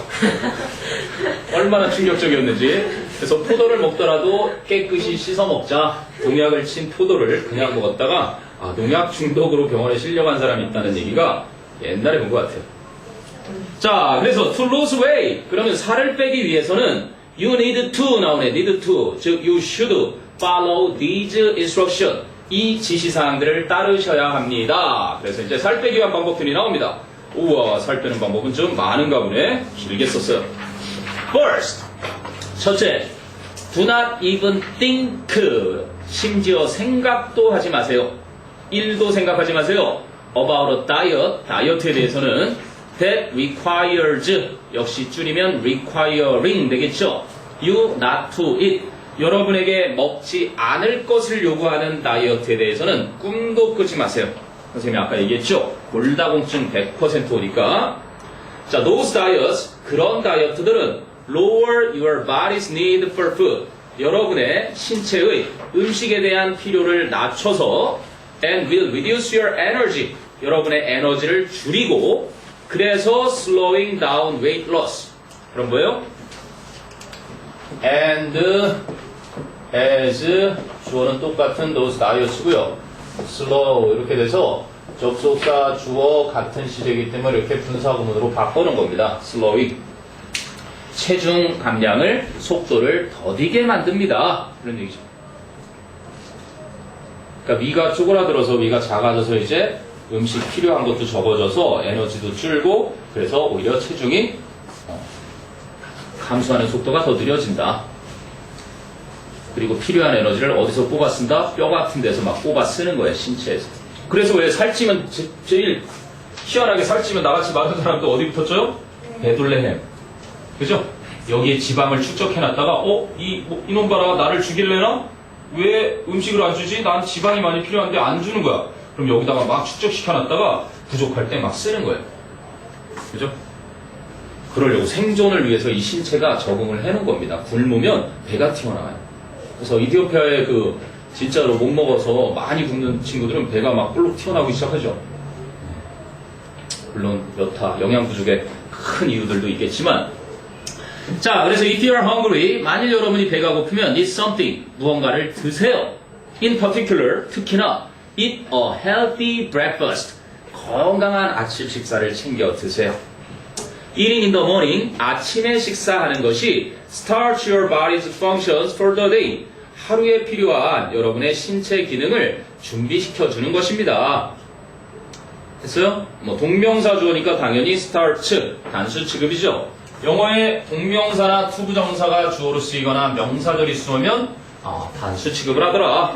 얼마나 충격적이었는지. 그래서 포도를 먹더라도 깨끗이 씻어 먹자. 농약을 친 포도를 그냥 먹었다가 농약 중독으로 병원에 실려간 사람이 있다는 얘기가 옛날에 본 것 같아요. 자, 그래서 to lose weight. 그러면 살을 빼기 위해서는 you need to 나오네. need to. 즉 you should follow these instruction. 이 지시사항들을 따르셔야 합니다. 그래서 이제 살 빼기 위한 방법들이 나옵니다. 우와, 살 빼는 방법은 좀 많은가 보네. 길게 썼어요. First, 첫째, do not even think. 심지어 생각도 하지 마세요. 1도 생각하지 마세요. About a diet, 다이어트에 대해서는 that requires, 역시 줄이면 requiring 되겠죠. You not to eat. 여러분에게 먹지 않을 것을 요구하는 다이어트에 대해서는 꿈도 꾸지 마세요. 선생님이 아까 얘기했죠. 골다공증 100% 오니까. 자, those diets, 그런 다이어트들은 lower your body's need for food. 여러분의 신체의 음식에 대한 필요를 낮춰서 and will reduce your energy. 여러분의 에너지를 줄이고 그래서 slowing down weight loss. 그럼 뭐예요? and as 주어는 똑같은 those diets고요. slow 이렇게 돼서 접속사 주어 같은 시제이기 때문에 이렇게 분사구문으로 바꾸는 겁니다. slowing. 체중 감량을 속도를 더디게 만듭니다. 그런 얘기죠. 그러니까 위가 쪼그라들어서 위가 작아져서 이제 음식 필요한 것도 적어져서 에너지도 줄고 그래서 오히려 체중이 감소하는 속도가 더 느려진다. 그리고 필요한 에너지를 어디서 뽑아 쓴다? 뼈 같은 데서 막 뽑아 쓰는 거예요, 신체에서. 그래서 왜 살찌면 제일 희한하게 살찌면 나같이 마른 사람도 어디부터 쪄요? 배둘레햄. 그죠? 여기에 지방을 축적해놨다가 이놈 봐라 나를 죽일래나? 왜 음식을 안 주지? 난 지방이 많이 필요한데 안 주는 거야. 그럼 여기다가 막 축적시켜놨다가 부족할 때 막 쓰는 거예요. 그죠? 그러려고 생존을 위해서 이 신체가 적응을 해놓은 겁니다. 굶으면 배가 튀어나와요. 그래서 이디오피아에 진짜로 못 먹어서 많이 굶는 친구들은 배가 막 볼록 튀어나오기 시작하죠. 물론 여타 영양 부족의 큰 이유들도 있겠지만 자, 그래서 if you are hungry, 만일 여러분이 배가 고프면 eat something, 무언가를 드세요. In particular, 특히나 eat a healthy breakfast, 건강한 아침 식사를 챙겨 드세요. Eating in the morning, 아침에 식사하는 것이 start your body's functions for the day, 하루에 필요한 여러분의 신체 기능을 준비시켜 주는 것입니다. 됐어요? 동명사 주어니까 당연히 start, 단수 취급이죠. 영어에 동명사나 투부정사가 주어로 쓰이거나 명사절이 쓰면 단수 취급을 하더라.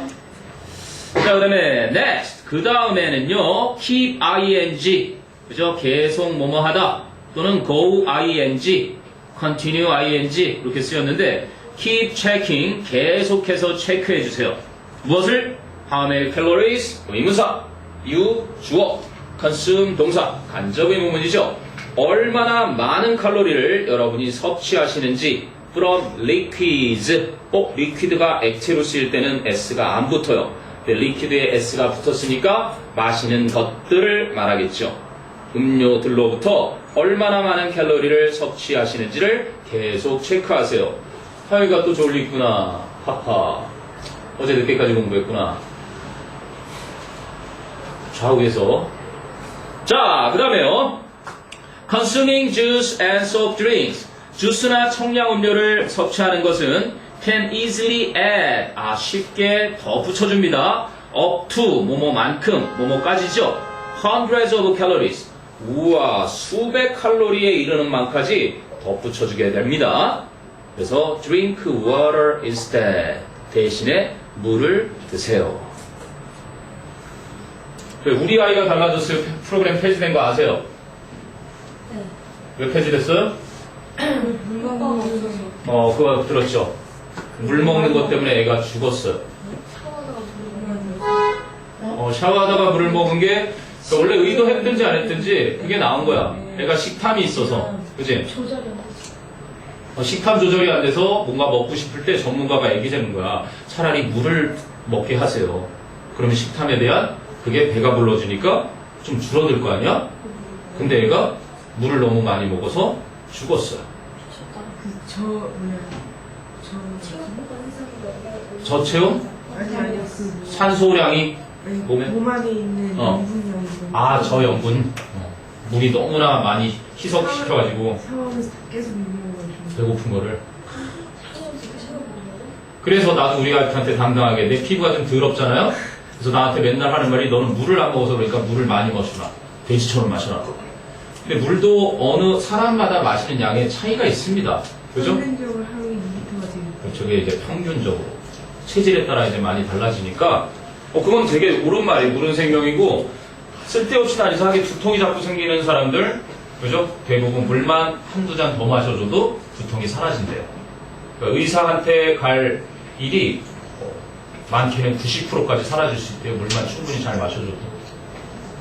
자, 그 다음에 next, 그 다음에는요 keep ing, 그죠? 계속 뭐뭐 하다 또는 go ing, continue ing 이렇게 쓰였는데 keep checking, 계속해서 체크해 주세요. 무엇을? how many calories, 의문사, you 주어, consume 동사, 간접 의문문이죠. 얼마나 많은 칼로리를 여러분이 섭취하시는지 from liquids. liquid가 액체로 쓰일 때는 s가 안 붙어요. 근데 liquid에 s가 붙었으니까 마시는 것들을 말하겠죠. 음료들로부터 얼마나 많은 칼로리를 섭취하시는지를 계속 체크하세요. 하유가 또 졸리 있구나. 하하. 어제 늦게까지 공부했구나. 좌우에서. 자, 그 다음에요. Consuming juice and soft drinks. 주스나 청량음료를 섭취하는 것은 can easily add. 쉽게 더 붙여줍니다. up to, 뭐뭐만큼, 뭐뭐까지죠. hundreds of calories. 우와, 수백 칼로리에 이르는 만까지 덧붙여주게 됩니다. 그래서 drink water instead. 대신에 물을 드세요. 우리 아이가 달라졌어요. 프로그램 폐지된 거 아세요? 네. 왜 폐지됐어요? 그거 들었죠? 물 먹는 것 때문에 애가 죽었어요. 샤워하다가 물을 먹은 게 원래 의도했든지 안 했든지 그게 나온 거야. 애가 식탐이 있어서. 그지? 조절이 안 되지. 식탐 조절이 안 돼서 뭔가 먹고 싶을 때 전문가가 얘기하는 거야. 차라리 물을 먹게 하세요. 그러면 식탐에 대한 그게 배가 불러주니까 좀 줄어들 거 아니야? 근데 애가 물을 너무 많이 먹어서 죽었어요. 저체온? 아니요. 산소량이 몸에? 몸 안에 있는 염분량이 저염분. 물이 너무나 많이 희석시켜가지고 상황에서 계속 먹는 거죠. 배고픈 거를. 그래서 나도 우리 아이한테 당당하게 내 피부가 좀 더럽잖아요? 그래서 나한테 맨날 하는 말이 너는 물을 안 먹어서 그러니까 물을 많이 마셔라. 돼지처럼 마셔라. 근데 물도 어느 사람마다 마시는 양의 차이가 있습니다. 그죠? 평균적으로 하루에 2리터가 됩니다. 저게 이제 평균적으로. 체질에 따라 이제 많이 달라지니까 그건 되게 옳은 말이 물은 생명이고 쓸데없이 난 이상하게 두통이 자꾸 생기는 사람들 그죠? 대부분 물만 한두 잔 더 마셔줘도 두통이 사라진대요. 그러니까 의사한테 갈 일이 많게는 90%까지 사라질 수 있대요. 물만 충분히 잘 마셔줘도.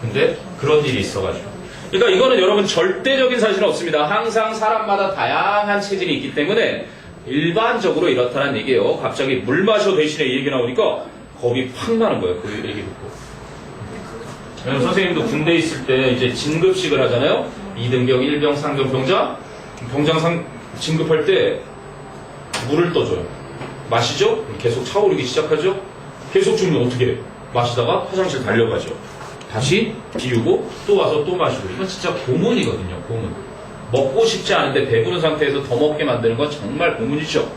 근데 그런 일이 있어가지고. 그러니까 이거는 여러분 절대적인 사실은 없습니다. 항상 사람마다 다양한 체질이 있기 때문에 일반적으로 이렇다는 얘기예요. 갑자기 물 마셔 대신에 이 얘기 나오니까 겁이 팍 나는 거예요. 그 얘기 듣고. 왜냐면 선생님도 군대 있을 때 이제 진급식을 하잖아요. 2등병, 1병, 상병, 병장. 병장 진급할 때 물을 떠줘요. 마시죠? 계속 차오르기 시작하죠? 계속 주면 어떻게 해요? 마시다가 화장실 달려가죠. 다시 비우고 또 와서 또 마시고. 이건 진짜 고문이거든요. 고문. 먹고 싶지 않은데 배부른 상태에서 더 먹게 만드는 건 정말 고문이죠.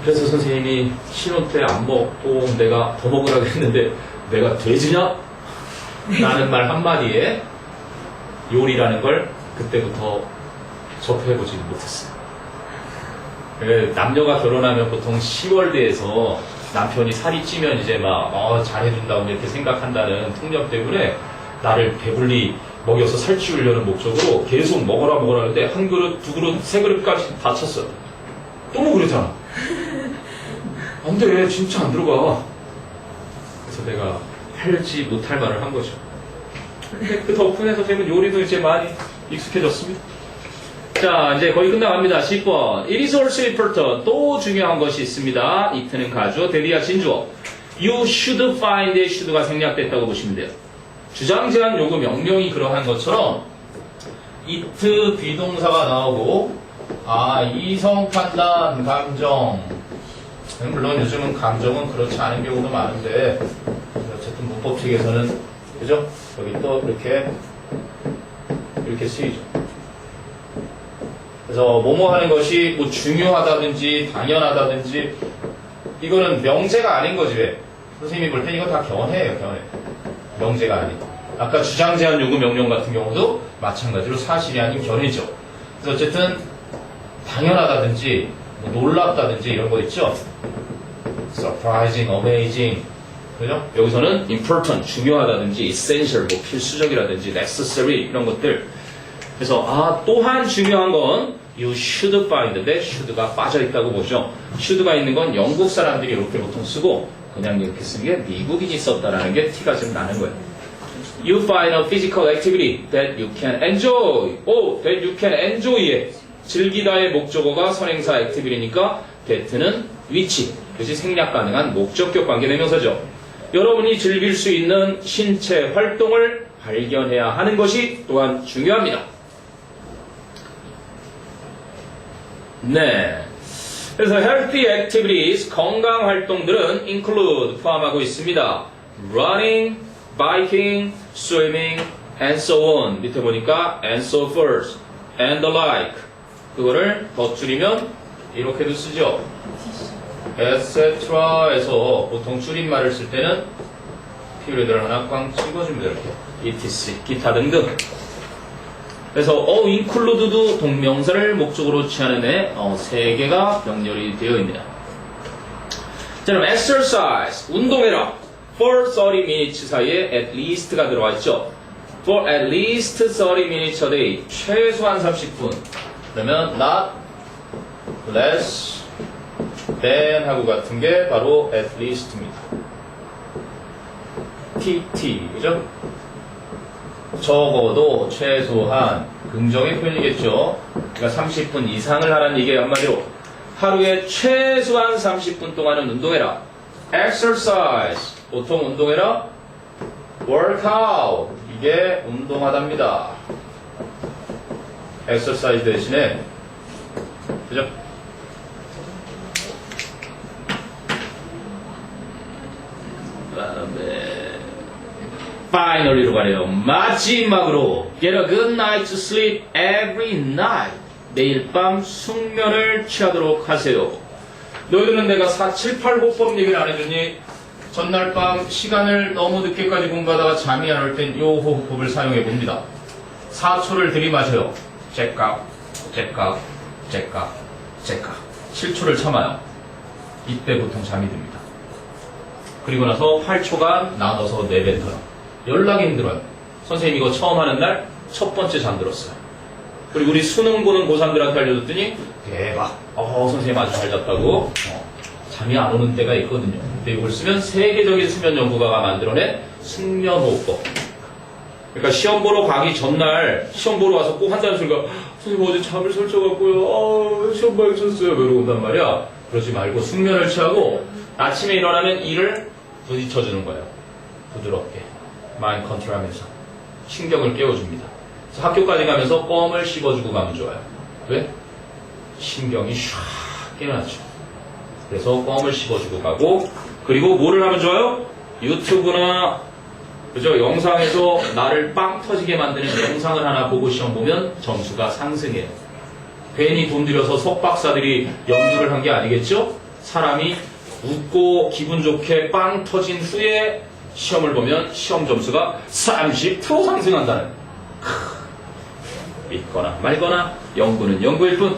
그래서 선생님이 신혼 때 안 먹고 내가 더 먹으라고 했는데 내가 돼지냐? 라는 말 한마디에 요리라는 걸 그때부터 접해보지 못했어요. 남녀가 결혼하면 보통 10월대에서 남편이 살이 찌면 이제 막 잘해준다고 이렇게 생각한다는 통념 때문에 나를 배불리 먹여서 살찌우려는 목적으로 계속 먹어라 하는데 한 그릇, 두 그릇, 세 그릇까지 다 쳤어요. 또 먹으랬잖아. 안 돼, 진짜 안 들어가. 그래서 내가 할지 못할 말을 한 거죠. 근데 그 덕분에 선생님은 요리도 이제 많이 익숙해졌습니다. 자, 이제 거의 끝나갑니다. 10번. It is also important. 또 중요한 것이 있습니다. it는 가주어, 대리야 진주어. You should find, should가 생략됐다고 보시면 돼요. 주장, 제한, 요구, 명령이 그러한 것처럼 it 비동사가 나오고 이성, 판단, 감정. 물론 요즘은 감정은 그렇지 않은 경우도 많은데 어쨌든 문법책에서는 그죠? 여기 또 이렇게 쓰이죠. 그래서 뭐뭐 하는 것이 뭐 중요하다든지 당연하다든지 이거는 명제가 아닌 거지. 왜? 선생님이 볼 땐 이거 다 견해예요. 견해. 명제가 아닌. 아까 주장, 제한, 요구, 명령 같은 경우도 마찬가지로 사실이 아닌 견해죠. 그래서 어쨌든 당연하다든지 뭐 놀랍다든지 이런 거 있죠. surprising, amazing. 그죠? 여기서는 important, 중요하다든지 essential, 뭐 필수적이라든지 necessary 이런 것들. 그래서 또한 중요한 건 you should find인데 should가 빠져있다고 보죠. should가 있는 건 영국 사람들이 이렇게 보통 쓰고 그냥 이렇게 쓴 게 미국인이 썼다라는 게 티가 좀 나는 거예요. You find a physical activity that you can enjoy. that you can enjoy에 즐기다의 목적어가 선행사 activity니까 that는 위치, 그것이 생략 가능한 목적격 관계 대명사죠. 여러분이 즐길 수 있는 신체 활동을 발견해야 하는 것이 또한 중요합니다. 네. 그래서 healthy activities, 건강 활동들은 include, 포함하고 있습니다. running, biking, swimming, and so on. 밑에 보니까 and so forth, and the like. 그거를 더 줄이면 이렇게도 쓰죠. etc에서 보통 줄임말을 쓸 때는 period를 하나 꽝 찍어줍니다. 이렇게 etc, 기타 등등. 그래서 include도 동명사를 목적으로 취하는 애 3개가 병렬이 되어 있네요. 자, 그럼 exercise, 운동해라. for 30 minutes 사이에 at least가 들어가 있죠. for at least 30 minutes a day, 최소한 30분. 그러면 not less than 하고 같은 게 바로 at least입니다. TT, 그죠? 적어도 최소한 긍정의 표현이겠죠. 그러니까 30분 이상을 하라는 얘기예요. 한마디로 하루에 최소한 30분 동안은 운동해라. exercise, 보통 운동해라. workout, 이게 운동하답니다. exercise 대신에, 그죠? finally로 가네요. 마지막으로 get a good night's sleep every night. 매일 밤 숙면을 취하도록 하세요. 너희들은 내가 4, 7, 8 호법 얘기를 안 해주니 전날 밤 시간을 너무 늦게까지 공부하다가 잠이 안 올 땐 요 호흡법을 사용해 봅니다. 4초를 들이마셔요. 잭각, 잭각, 잭각, 잭각. 7초를 참아요. 이때 보통 잠이 듭니다. 그리고 나서 8초간 나눠서 내뱉어요. 연락이 힘들어요. 선생님 이거 처음 하는 날 첫 번째 잠들었어요. 그리고 우리 수능 보는 고3들한테 알려줬더니 대박, 선생님 아주 잘 잤다고. 잠이 안 오는 때가 있거든요. 근데 이걸 쓰면 세계적인 수면 연구가가 만들어낸 숙면호흡법. 그러니까 시험 보러 가기 전날 시험 보러 와서 꼭 한다는 소리가 선생님 어제 잠을 설쳐갖고요. 시험 봐야 쳤어요. 이러고 온단 말이야. 그러지 말고 숙면을 취하고 아침에 일어나면 이를 부딪혀주는 거예요. 부드럽게. 마인드 컨트롤하면서 신경을 깨워줍니다. 그래서 학교까지 가면서 껌을 씹어주고 가면 좋아요. 왜? 신경이 샥 깨어나죠. 그래서 껌을 씹어주고 가고, 그리고 뭐를 하면 좋아요? 유튜브나 그죠? 영상에서 나를 빵 터지게 만드는 영상을 하나 보고 시험 보면 점수가 상승해요. 괜히 돈 들여서 석박사들이 연구를 한 게 아니겠죠? 사람이 웃고 기분 좋게 빵 터진 후에 시험을 보면 시험 점수가 30% 상승한다는. 믿거나 말거나 연구는 연구일 뿐.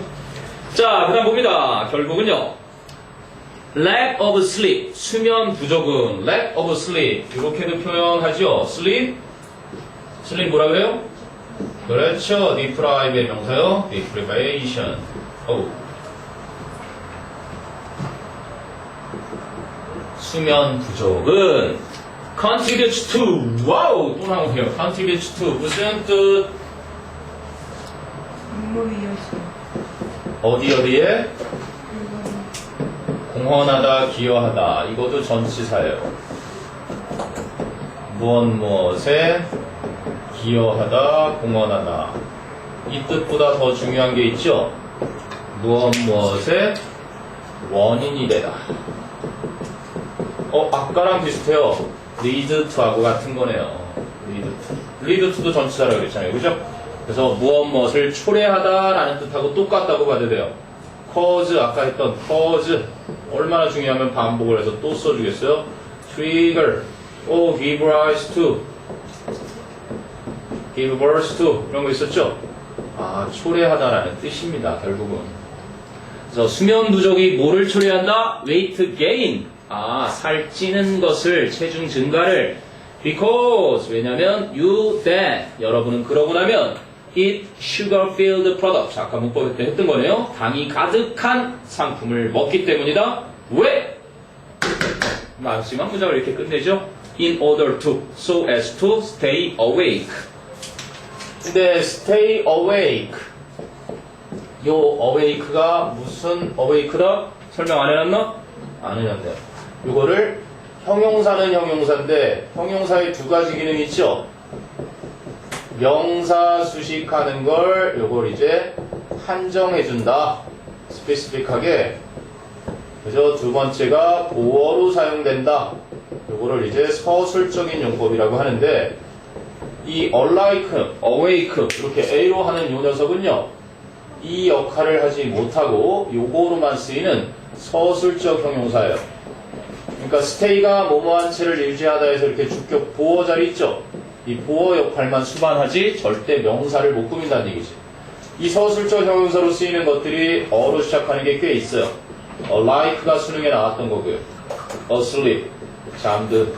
자, 그 다음 봅니다. 결국은요. lack of sleep, 수면 부족은 lack of sleep, 이렇게도 표현하죠. sleep 뭐라 그래요? 그렇죠. deprive의 명사요. deprivation. 수면 부족은 contributes to, 와우, 또 나오네요. contributes to, 무슨 뜻? 어디에? 공헌하다, 기여하다. 이것도 전치사예요. 무엇에 기여하다, 공헌하다. 이 뜻보다 더 중요한 게 있죠? 무엇에 원인이 되다. 아까랑 비슷해요. lead to하고 같은 거네요. lead to도 전치사라고 그랬잖아요. 그죠? 그래서 무엇을 초래하다라는 뜻하고 똑같다고 봐도 돼요. cause, 아까 했던 cause. 얼마나 중요하면 반복을 해서 또 써주겠어요? trigger, give rise to, give birth to, 이런 거 있었죠? 초래하다라는 뜻입니다, 결국은. 그래서 수면 부족이 뭐를 초래한다? weight gain. 살찌는 것을, 체중 증가를. because, 왜냐면 you then, 여러분은 그러고 나면 eat sugar-filled products. 아까 문법 때 했던 거네요. 당이 가득한 상품을 먹기 때문이다. 왜? 마지막 문장을 이렇게 끝내죠. In order to, so as to stay awake. 근데 stay awake, 요 awake가 무슨 awake다? 설명 안 해놨나? 안 해놨네요. 요거를 형용사는 형용사인데 형용사의 두 가지 기능이 있죠. 명사 수식하는 걸 요걸 이제 한정해준다. 스페시픽하게 그래서 두 번째가 보어로 사용된다. 요거를 이제 서술적인 용법이라고 하는데 이 unlike, awake 이렇게 A로 하는 요 녀석은요 이 역할을 하지 못하고 요거로만 쓰이는 서술적 형용사예요. 그러니까 stay가 뭐뭐한 채를 유지하다 해서 이렇게 주격 보어 자리 있죠. 이 보어 역할만 수반하지 절대 명사를 못 꾸민다는 얘기지. 이 서술적 형용사로 쓰이는 것들이 어로 시작하는 게 꽤 있어요. like가 수능에 나왔던 거고요. asleep, 잠든,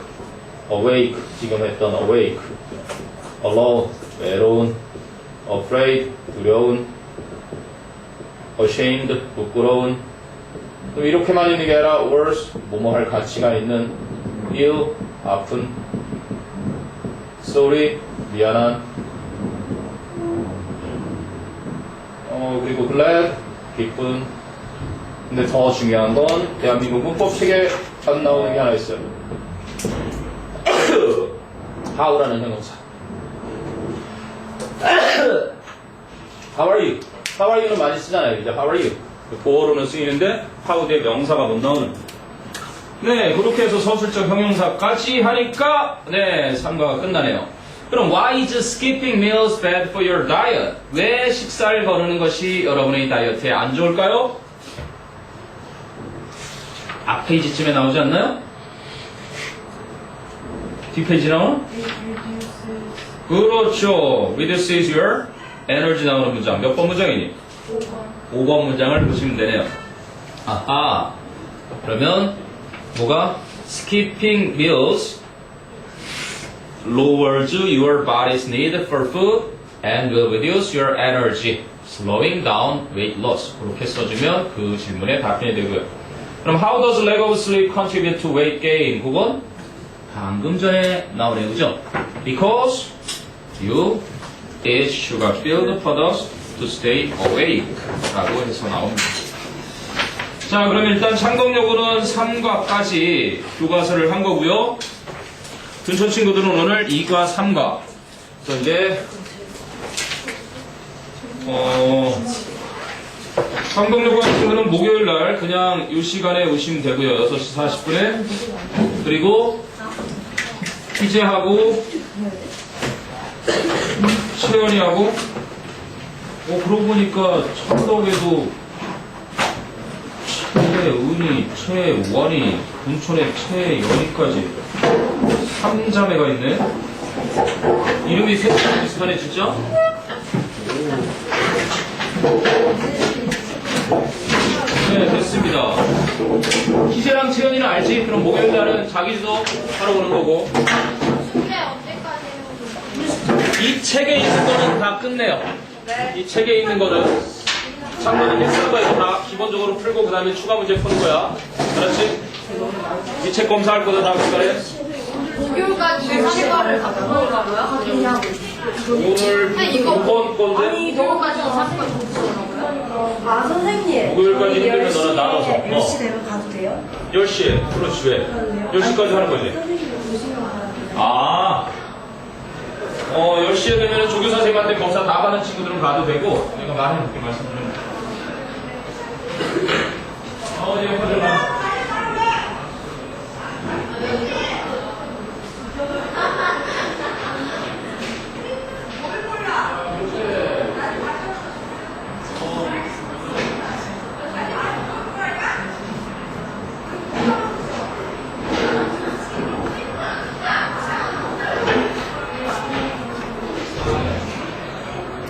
awake, 지금 했던 awake, alone, 외로운, afraid, 두려운, ashamed, 부끄러운. 또 이렇게만 있는 게 아니라 worse, 뭐뭐 할 가치가 있는, ill, 아픈, sorry, 미안한, 그리고 glad, 기쁜. 근데 더 중요한 건 대한민국 문법 책에 안 나오는 게 하나 있어요. how라는 형용사. How are you? How are you는 많이 쓰잖아요. 이제 How are you? 보어로는 쓰이는데 how 뒤에 명사가 못 나오는. 네, 그렇게 해서 서술적 형용사까지 하니까 네, 3과가 끝나네요. 그럼 why is skipping meals bad for your diet? 왜 식사를 거르는 것이 여러분의 다이어트에 안 좋을까요? 앞 페이지쯤에 나오지 않나요? 뒷페이지 나오나? 그렇죠. Reduces your energy 나오는 문장. 몇 번 문장이니? 5번 문장을 보시면 되네요. 아하. 그러면 뭐가? Skipping meals lowers your body's need for food and will reduce your energy, slowing down weight loss. 그렇게 써주면 그 질문에 답변이 되고요. 그럼 how does lack of sleep contribute to weight gain? 그건 방금 전에 나오네요. 그죠? Because you eat sugar-filled products to stay awake 라고 해서 나옵니다. 자, 그럼 일단 창동요구는 3과까지 교과서를 한 거고요. 준천 친구들은 오늘 2과, 3과. 그래서 이제 창동요구 같은 경우는 목요일날 그냥 이 시간에 오시면 되고요. 6시 40분에. 그리고 희재하고 채연이하고 그러고 보니까 창덕에도 최은이, 최원이, 군촌에 최연이까지 3자매가 있네. 이름이 셋이 비슷하네 진짜. 네, 됐습니다. 희재랑 채연이는 알지? 그럼 목요일날은 자기도 하러 오는 거고. 이 책에 있는 거는 다 끝내요. 이 책에 있는 거는 창문은 쓰는 거에서 다 기본적으로 풀고 그 다음에 추가 문제 푸는 거야. 알았지? 이 책 검사할 거도 다 그거래. 목요일까지 3과를 다 보려고요? 오늘 이번 건데 목요일까지 3과 보려고요? 아 선생님 목요일까지 힘들면 너는 나눠서 10시 되면 가도 돼요? 10시에 그렇지 왜? 10시까지 하는 거지. 선생님 보시면 가요. 아 10시에 되면 조교 선생님한테 검사 다 받는 친구들은 가도 되고 내가 말해놓게 말씀드리면